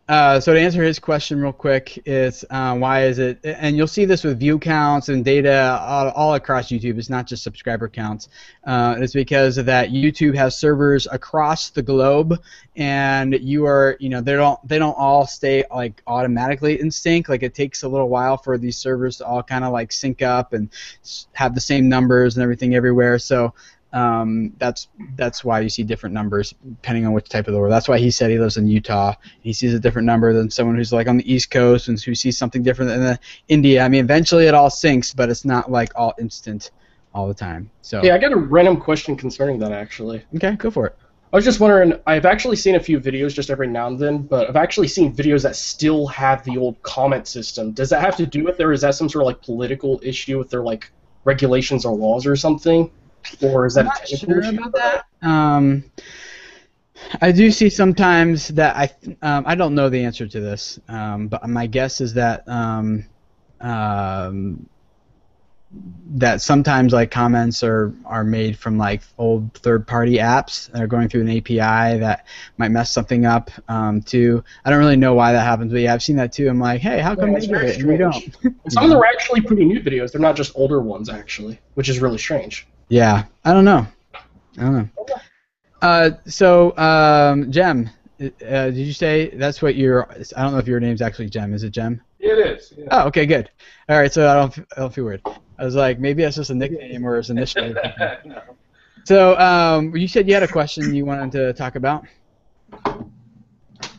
So to answer his question real quick, it's why is it, and you'll see this with view counts and data all across YouTube. It's not just subscriber counts. It's because of that YouTube has servers across the globe, and you are, they don't all stay like automatically in sync. Like it takes a little while for these servers to all kind of like sync up and have the same numbers and everything everywhere. So. That's why you see different numbers depending on which type of the world. That's why he said he lives in Utah. He sees a different number than someone who's like on the East Coast and who sees something different than India. I mean, eventually it all syncs, but it's not like all instant all the time. So yeah, I got a random question concerning that actually. Okay, go for it. I was just wondering, I've actually seen a few videos just every now and then, but I've actually seen videos that still have the old comment system. Does that have to do with it, or is that some sort of like political issue with their like regulations or laws or something? Or is that I'm not sure about that. I do see sometimes that I don't know the answer to this, but my guess is that that sometimes like comments are made from like old third-party apps that are going through an API that might mess something up too. I don't really know why that happens, but yeah, I've seen that too. I'm like, hey, how come they do it and we don't? Some of them are actually pretty new videos. They're not just older ones actually, which is really strange. Yeah, I don't know. Jem, did you say that's what your? I don't know if your name's actually Jem. Is it Jem? It is. Yeah. Oh, okay, good. All right, so I don't feel weird. I was like, maybe that's just a nickname or his initial. No. So, you said you had a question you wanted to talk about.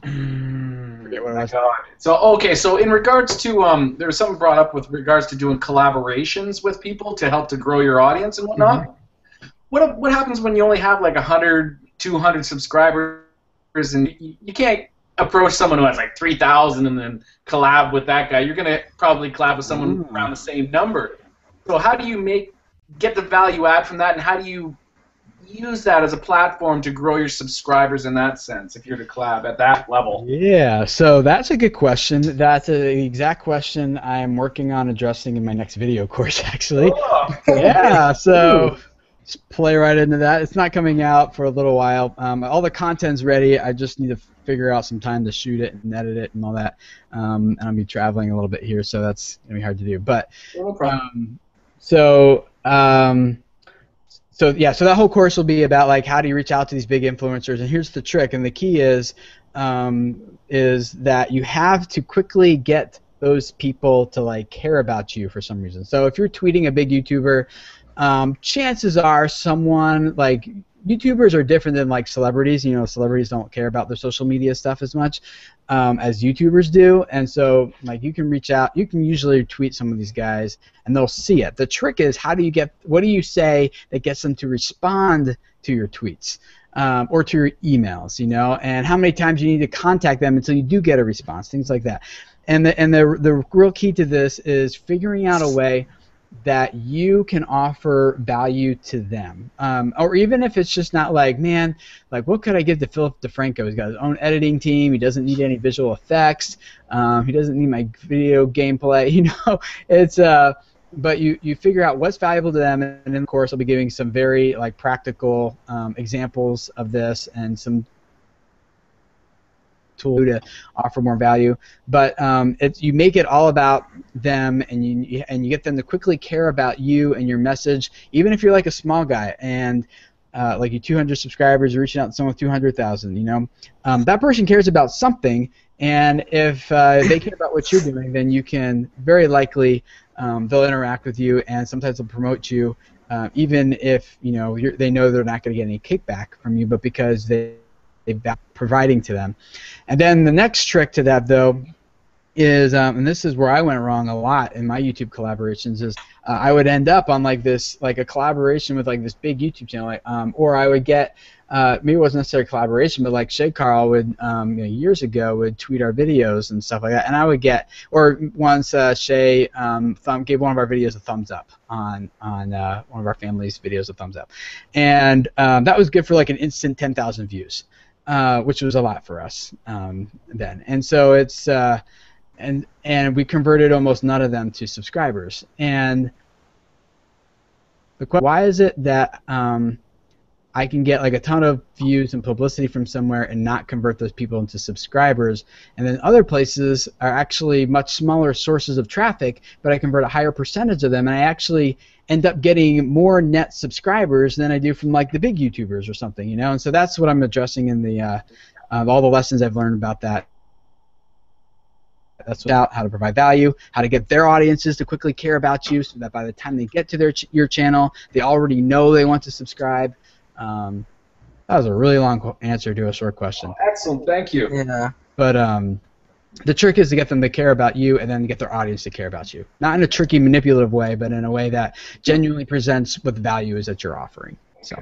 Forget what it was. So, okay, so in regards to there was something brought up with regards to doing collaborations with people to help to grow your audience and whatnot. Mm-hmm. What happens when you only have like 100, 200 subscribers and you can't approach someone who has like 3,000 and then collab with that guy? You're gonna probably collab with someone around the same number. So how do you get the value add from that, and how do you use that as a platform to grow your subscribers in that sense if you're to collab at that level? Yeah, so that's a good question. That's the exact question I'm working on addressing in my next video course, actually. Oh. Yeah, so just play right into that. It's not coming out for a little while. All the content's ready. I just need to figure out some time to shoot it and edit it and all that. And I'll be traveling a little bit here, so that's going to be hard to do. But no problem. So that whole course will be about like how do you reach out to these big influencers, and here's the trick, and the key is that you have to quickly get those people to like care about you for some reason. So if you're tweeting a big YouTuber, chances are someone like YouTubers are different than like celebrities. You know, celebrities don't care about their social media stuff as much as YouTubers do, and so like you can reach out. You can usually tweet some of these guys, and they'll see it. The trick is what do you say that gets them to respond to your tweets or to your emails, and how many times you need to contact them until you do get a response, things like that. And the real key to this is figuring out a way that you can offer value to them, or even if it's just not like, man, like what could I give to Philip DeFranco? He's got his own editing team. He doesn't need any visual effects. He doesn't need my video gameplay. It's but you figure out what's valuable to them, and then of course I'll be giving some very like practical examples of this and some tool to offer more value, but you make it all about them, and you get them to quickly care about you and your message, even if you're like a small guy and like you 200 subscribers, you're reaching out to someone with 200,000. That person cares about something, and if they care about what you're doing, then you can very likely they'll interact with you, and sometimes they'll promote you, even if they know they're not going to get any kickback from you, but because they're providing to them. And then the next trick to that, though, is, and this is where I went wrong a lot in my YouTube collaborations, is I would end up on like a collaboration with like this big YouTube channel, or I would get, maybe it wasn't necessarily a collaboration, but like Shay Carl would, years ago, would tweet our videos and stuff like that, and I would get, or once Shay gave one of our videos a thumbs up on one of our family's videos a thumbs up, and that was good for like an instant 10,000 views. Which was a lot for us then, and so it's and we converted almost none of them to subscribers. And why is it that I can get like a ton of views and publicity from somewhere and not convert those people into subscribers. And then other places are actually much smaller sources of traffic, but I convert a higher percentage of them, and I actually end up getting more net subscribers than I do from like the big YouTubers or something, you know. And so that's what I'm addressing in the all the lessons I've learned about that. That's about how to provide value, how to get their audiences to quickly care about you, so that by the time they get to your channel, they already know they want to subscribe. That was a really long answer to a short question. Excellent, thank you. Yeah. But the trick is to get them to care about you, and then get their audience to care about you. Not in a tricky, manipulative way, but in a way that genuinely presents what the value is that you're offering. So,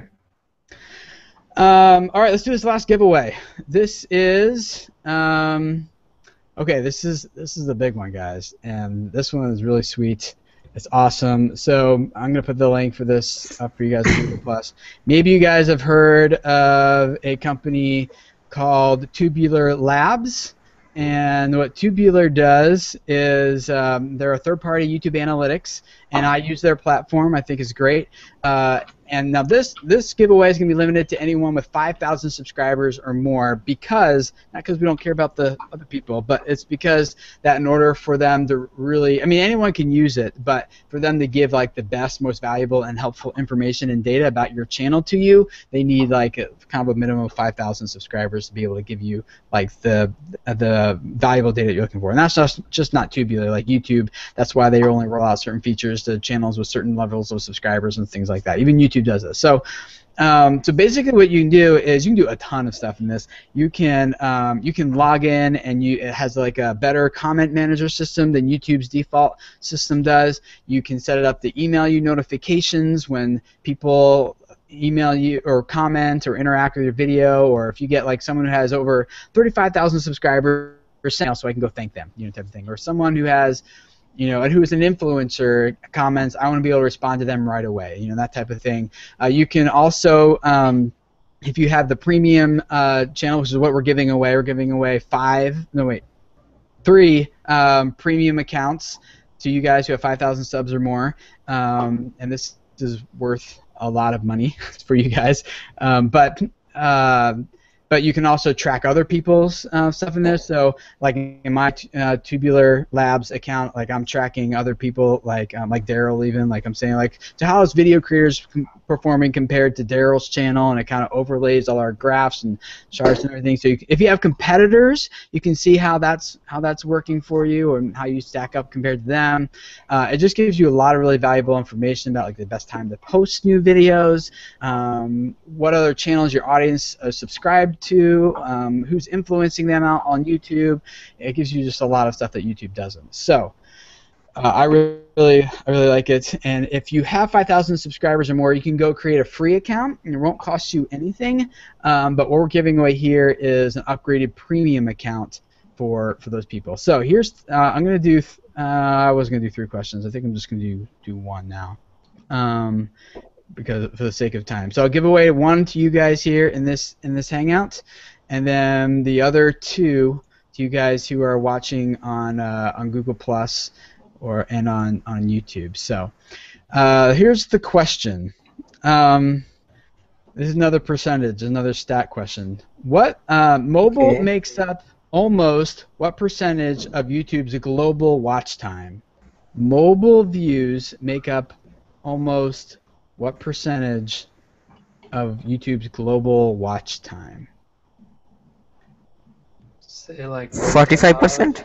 all right, let's do this last giveaway. This is okay. This is the big one, guys, and this one is really sweet. It's awesome. So I'm going to put the link for this up for you guys on Google Plus. Maybe you guys have heard of a company called Tubular Labs. And what Tubular does is they're a third-party YouTube analytics, and I use their platform. I think it's great. And now this giveaway is going to be limited to anyone with 5,000 subscribers or more, because, not because we don't care about the other people, but it's because that in order for them to really, I mean, anyone can use it, but for them to give like the best, most valuable and helpful information and data about your channel to you, they need like kind of a minimum of 5,000 subscribers to be able to give you like the valuable data you're looking for. And that's just not Tubular, like YouTube. That's why they only roll out certain features to channels with certain levels of subscribers and things like that. Even YouTube does this. So basically what you can do is you can do a ton of stuff in this. You can log in, and it has like a better comment manager system than YouTube's default system does. You can set it up to email you notifications when people email you or comment or interact with your video, or if you get like someone who has over 35,000 subscribers, so I can go thank them, you know, type of thing. Or someone who has, you know, and who is an influencer comments, I want to be able to respond to them right away, you know, that type of thing. You can also, if you have the premium channel, which is what we're giving away three premium accounts to you guys who have 5,000 subs or more, and this is worth a lot of money for you guys, but you can also track other people's stuff in there. So, like in my Tubular Labs account, like I'm tracking other people, like Daryl, even like I'm saying, like, so how is video creators performing compared to Daryl's channel, and it kind of overlays all our graphs and charts and everything. So if you have competitors, you can see how that's working for you and how you stack up compared to them. It just gives you a lot of really valuable information about like the best time to post new videos, what other channels your audience is subscribed to, who's influencing them out on YouTube. It gives you just a lot of stuff that YouTube doesn't. So I really like it. And if you have 5,000 subscribers or more, you can go create a free account, and it won't cost you anything. But what we're giving away here is an upgraded premium account for those people. So here's I'm gonna do. I was gonna do 3 questions. I think I'm just gonna do 1 now. Because for the sake of time. So I'll give away 1 to you guys here in this hangout, and then the other 2 to you guys who are watching on Google Plus and on YouTube. So here's the question. This is another percentage, another stat question. What mobile makes up almost what percentage of YouTube's global watch time? Mobile views make up almost what percentage of YouTube's global watch time? Say like 45%?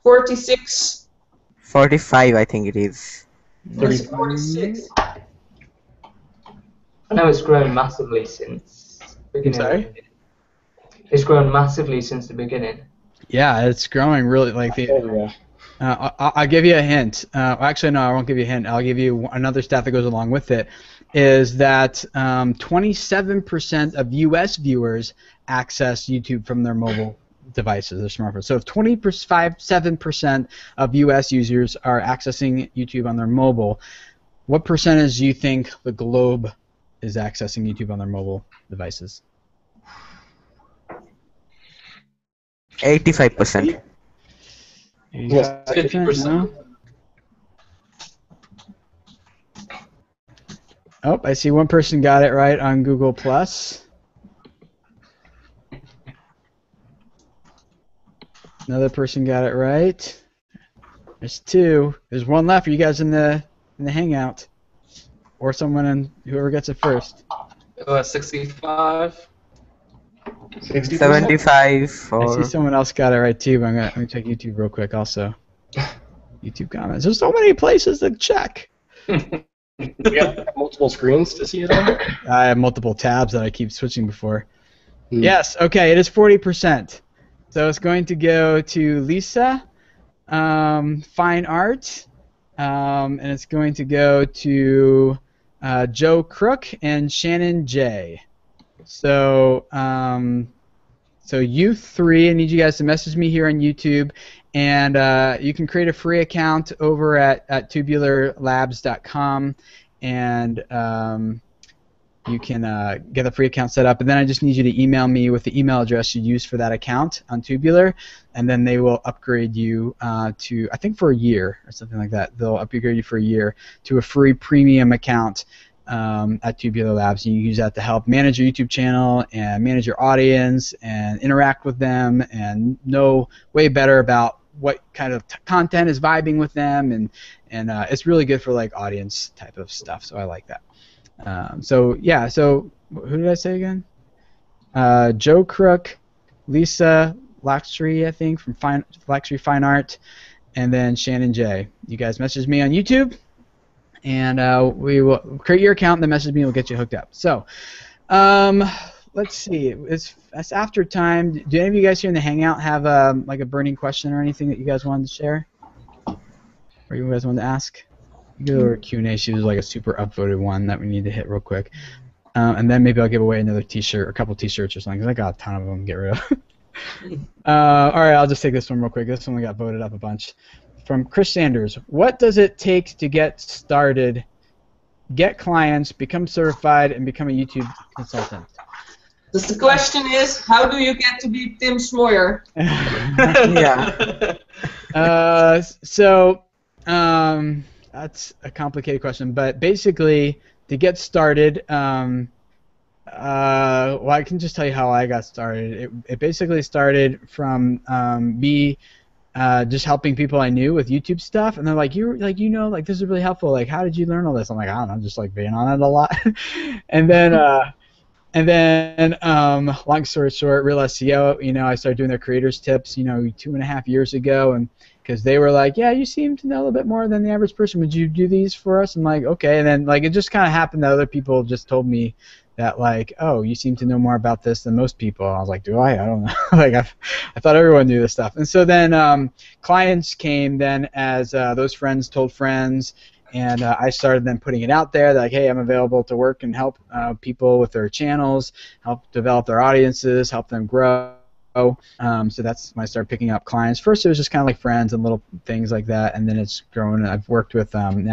46. 45, I think it is. 46. I know it's grown massively since the beginning. Sorry? It's grown massively since the beginning. Yeah, it's growing really like the. I'll give you a hint. Actually, no, I won't give you a hint. I'll give you another stat that goes along with it. Is that 27% of U.S. viewers access YouTube from their mobile devices, their smartphones. So if 7% of U.S. users are accessing YouTube on their mobile, what percentage do you think the globe is accessing YouTube on their mobile devices? 85%. 50%. No? Oh, I see one person got it right on Google Plus. Another person got it right. There's two. There's one left. Are you guys in the hangout? Or someone in whoever gets it first. 65. 75 I for... see someone else got it right too, but let me check YouTube real quick also. YouTube comments. There's so many places to check. We have multiple screens to see it on? I have multiple tabs that I keep switching before. Yes, okay, it is 40%. So it's going to go to Lisa, Fine Art, and it's going to go to Joe Crook and Shannon J. So, so you three, I need you guys to message me here on YouTube, and you can create a free account over at tubularlabs.com, and you can get a free account set up, and then I just need you to email me with the email address you use for that account on Tubular, and then they will upgrade you to, I think for a year or something like that. They'll upgrade you for a year to a free premium account at Tubular Labs. You use that to help manage your YouTube channel and manage your audience and interact with them and know way better about what kind of content is vibing with them, and it's really good for like audience type of stuff. So I like that. So yeah, so who did I say again? Joe Crook, Lisa Laxtree, I think, from Laxtree Fine Art, and then Shannon J. You guys message me on YouTube, and we will create your account, and then message me, and we'll get you hooked up. So, let's see. It's after time. Do any of you guys here in the Hangout have like a burning question or anything that you guys wanted to share, or you guys wanted to ask? Go to our Q&A. She was like a super upvoted one that we need to hit real quick, and then maybe I'll give away another T-shirt, or a couple T-shirts or something, because I got a ton of them to get rid of. All right, I'll just take this one real quick. This one got voted up a bunch. From Chris Sanders: what does it take to get started, get clients, become certified, and become a YouTube consultant? The question is, how do you get to be Tim Schmoyer? Yeah. That's a complicated question, but basically, to get started, well, I can just tell you how I got started. It basically started from me just helping people I knew with YouTube stuff, and they're like, this is really helpful. Like, how did you learn all this? I'm like, I don't know, just like being on it a lot. and then, long story short, Real SEO, I started doing their creators tips, 2.5 years ago, and because they were like, yeah, you seem to know a little bit more than the average person. Would you do these for us? I'm like, okay. And then, like, it just kind of happened that other people just told me that, like, oh, you seem to know more about this than most people. And I was like, do I? I don't know. Like, I thought everyone knew this stuff. And so then clients came then as those friends told friends, and I started then putting it out there, like, hey, I'm available to work and help people with their channels, help develop their audiences, help them grow. So that's when I started picking up clients. First, it was just kind of like friends and little things like that, and then it's grown. I've worked with some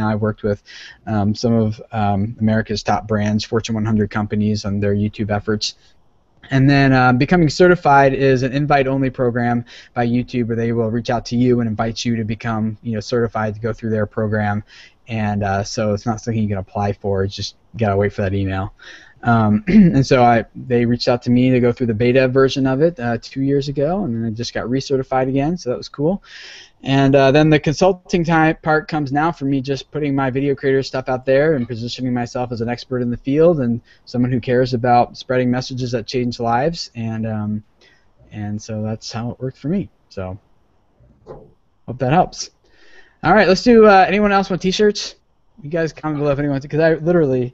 of America's top brands, Fortune 100 companies, on their YouTube efforts. And then becoming certified is an invite-only program by YouTube, where they will reach out to you and invite you to become, certified to go through their program. And so it's not something you can apply for. It's just you gotta wait for that email. And so they reached out to me to go through the beta version of it 2 years ago, and then I just got recertified again, so that was cool. And then the consulting part comes now for me, just putting my video creator stuff out there and positioning myself as an expert in the field and someone who cares about spreading messages that change lives, and so that's how it worked for me. So hope that helps. All right, let's do. Anyone else want T-shirts? You guys comment below if anyone, because I literally.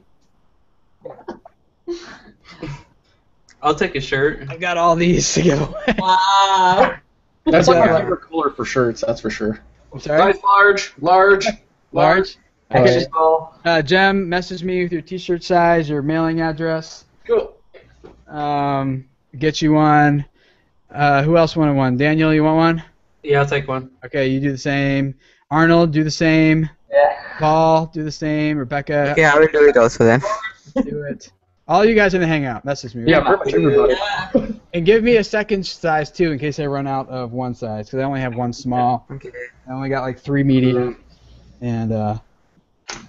I'll take a shirt. I've got all these to give away. Wow. That's like my favorite color for shirts, that's for sure. I'm sorry? Size large. Okay. Jem, message me with your T-shirt size, your mailing address. Cool. Get you one. Who else wanted one? Daniel, you want one? Yeah, I'll take one. Okay, you do the same. Arnold, do the same. Yeah. Paul, do the same. Rebecca. Okay, I will do it also then. Do it. All you guys in the Hangout, message me. Yeah, pretty much everybody. Yeah. And give me a second size too, in case I run out of one size, because I only have one small. Okay. I only got like 3 medium, and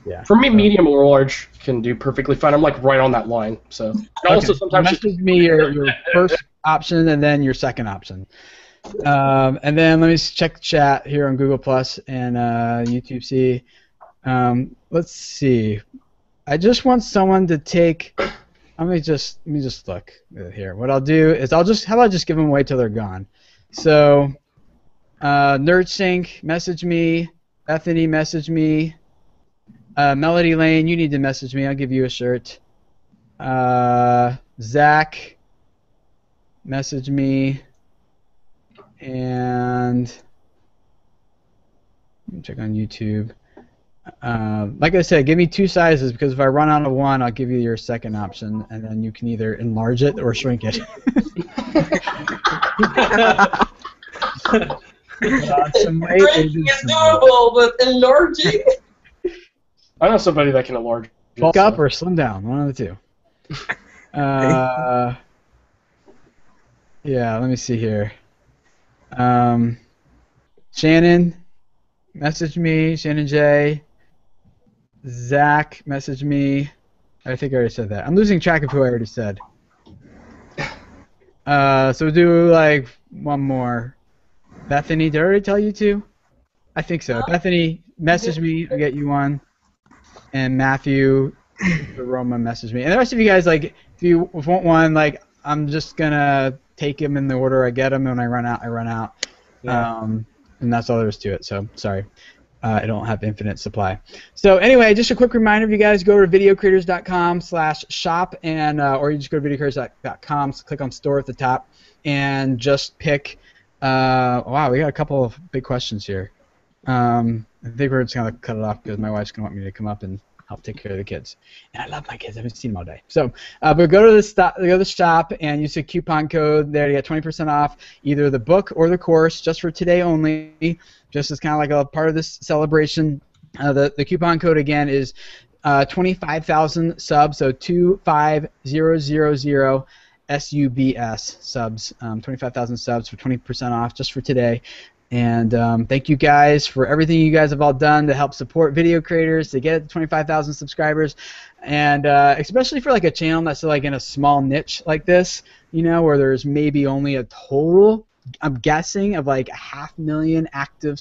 Yeah. For me, medium or large can do perfectly fine. I'm like right on that line. So and also sometimes message me your first option and then your second option. And then let me check chat here on Google Plus and YouTube. See, let's see. I just want someone to take. Let me just look here. What I'll do is how about I just give them away till they're gone. So, NerdSync, message me. Bethany, message me. Melody Lane, you need to message me. I'll give you a shirt. Zach, message me. And let me check on YouTube. Like I said, give me 2 sizes because if I run out of one, I'll give you your second option, and then you can either enlarge it or shrink it. Shrinking is doable, but enlarging. I know somebody that can enlarge. Bulk up or slim down, one of the two. Yeah, let me see here. Shannon, message me. Shannon J. Zach, message me. I think I already said that. I'm losing track of who I already said. So we'll do like one more. Bethany, did I already tell you to? I think so. Bethany, message me. I'll get you one. And Matthew, Roma, message me. And the rest of you guys, like, if you want one, like, I'm just gonna take them in the order I get them. And when I run out, I run out. Yeah. And that's all there is to it. So sorry. I don't have infinite supply. So anyway, just a quick reminder, if you guys go to videocreators.com/shop and or you just go to videocreators.com, click on store at the top, and just pick. Wow, we got a couple of big questions here. I think we're just gonna cut it off because my wife's gonna want me to come up and help take care of the kids. And I love my kids. I haven't seen them all day. So, but go to the shop and use the coupon code there to get 20% off either the book or the course, just for today only. Just as kind of like a part of this celebration. The coupon code again is 25,000 subs, so 25000 SUBS subs, 25,000 subs for 20% off just for today. And thank you guys for everything you guys have all done to help support video creators to get 25,000 subscribers, and especially for like a channel that's like in a small niche like this, you know, where there's maybe only a total, I'm guessing, of like 500,000 active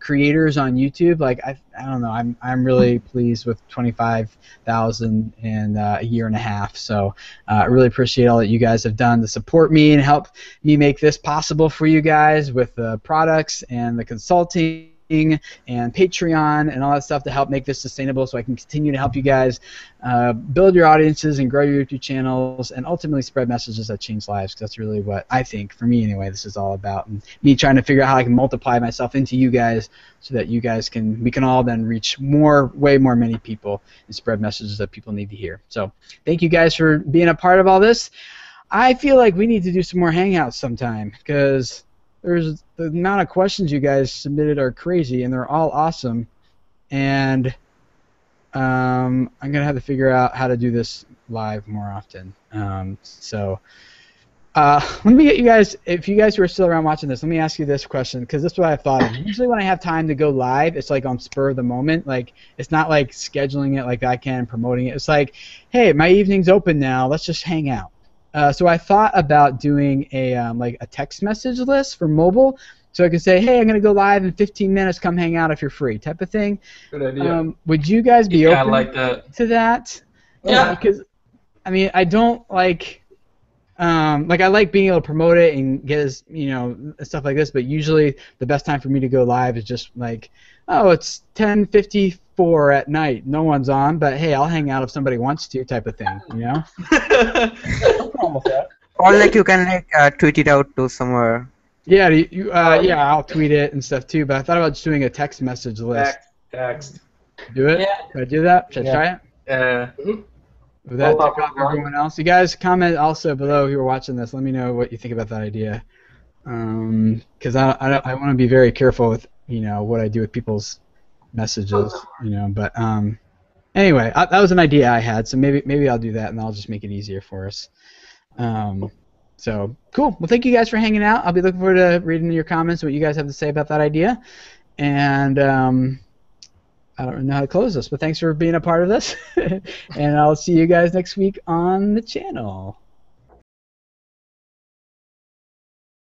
creators on YouTube. Like I don't know. I'm really pleased with 25,000 in a year and a half. So I really appreciate all that you guys have done to support me and help me make this possible for you guys with the products and the consulting and Patreon and all that stuff to help make this sustainable, so I can continue to help you guys build your audiences and grow your YouTube channels and ultimately spread messages that change lives, because that's really what I think, for me anyway, this is all about, and me trying to figure out how I can multiply myself into you guys so that we can all then reach way more many people and spread messages that people need to hear. So thank you guys for being a part of all this. I feel like we need to do some more hangouts sometime, because the amount of questions you guys submitted are crazy, and they're all awesome. And I'm going to have to figure out how to do this live more often. Let me get you guys, if you guys who are still around watching this, let me ask you this question, because this is what I've thought of. Usually when I have time to go live, it's like on spur of the moment. Like, it's not like scheduling it like I can, promoting it. It's like, hey, my evening's open now. Let's just hang out. So I thought about doing like a text message list for mobile, so I could say, hey, I'm going to go live in 15 minutes, come hang out if you're free, type of thing. Good idea. Would you guys be open to that? Yeah. Because, I mean, I don't like I like being able to promote it and get, stuff like this, but usually the best time for me to go live is just like, oh, it's 10:54 at night, no one's on, but hey, I'll hang out if somebody wants to, type of thing, you know? Or like you can like tweet it out to somewhere. Yeah, I'll tweet it and stuff too, but I thought about just doing a text message list. Text. Do it? Yeah. Should I do that? Should I try it? Would that tick off everyone else? You guys comment also below who are watching this. Let me know what you think about that idea. Because I want to be very careful with what I do with people's messages. But anyway, that was an idea I had. So maybe I'll do that, and I'll just make it easier for us. So cool. Well, thank you guys for hanging out. I'll be looking forward to reading your comments, what you guys have to say about that idea, and I don't know how to close this, but thanks for being a part of this. And I'll see you guys next week on the channel.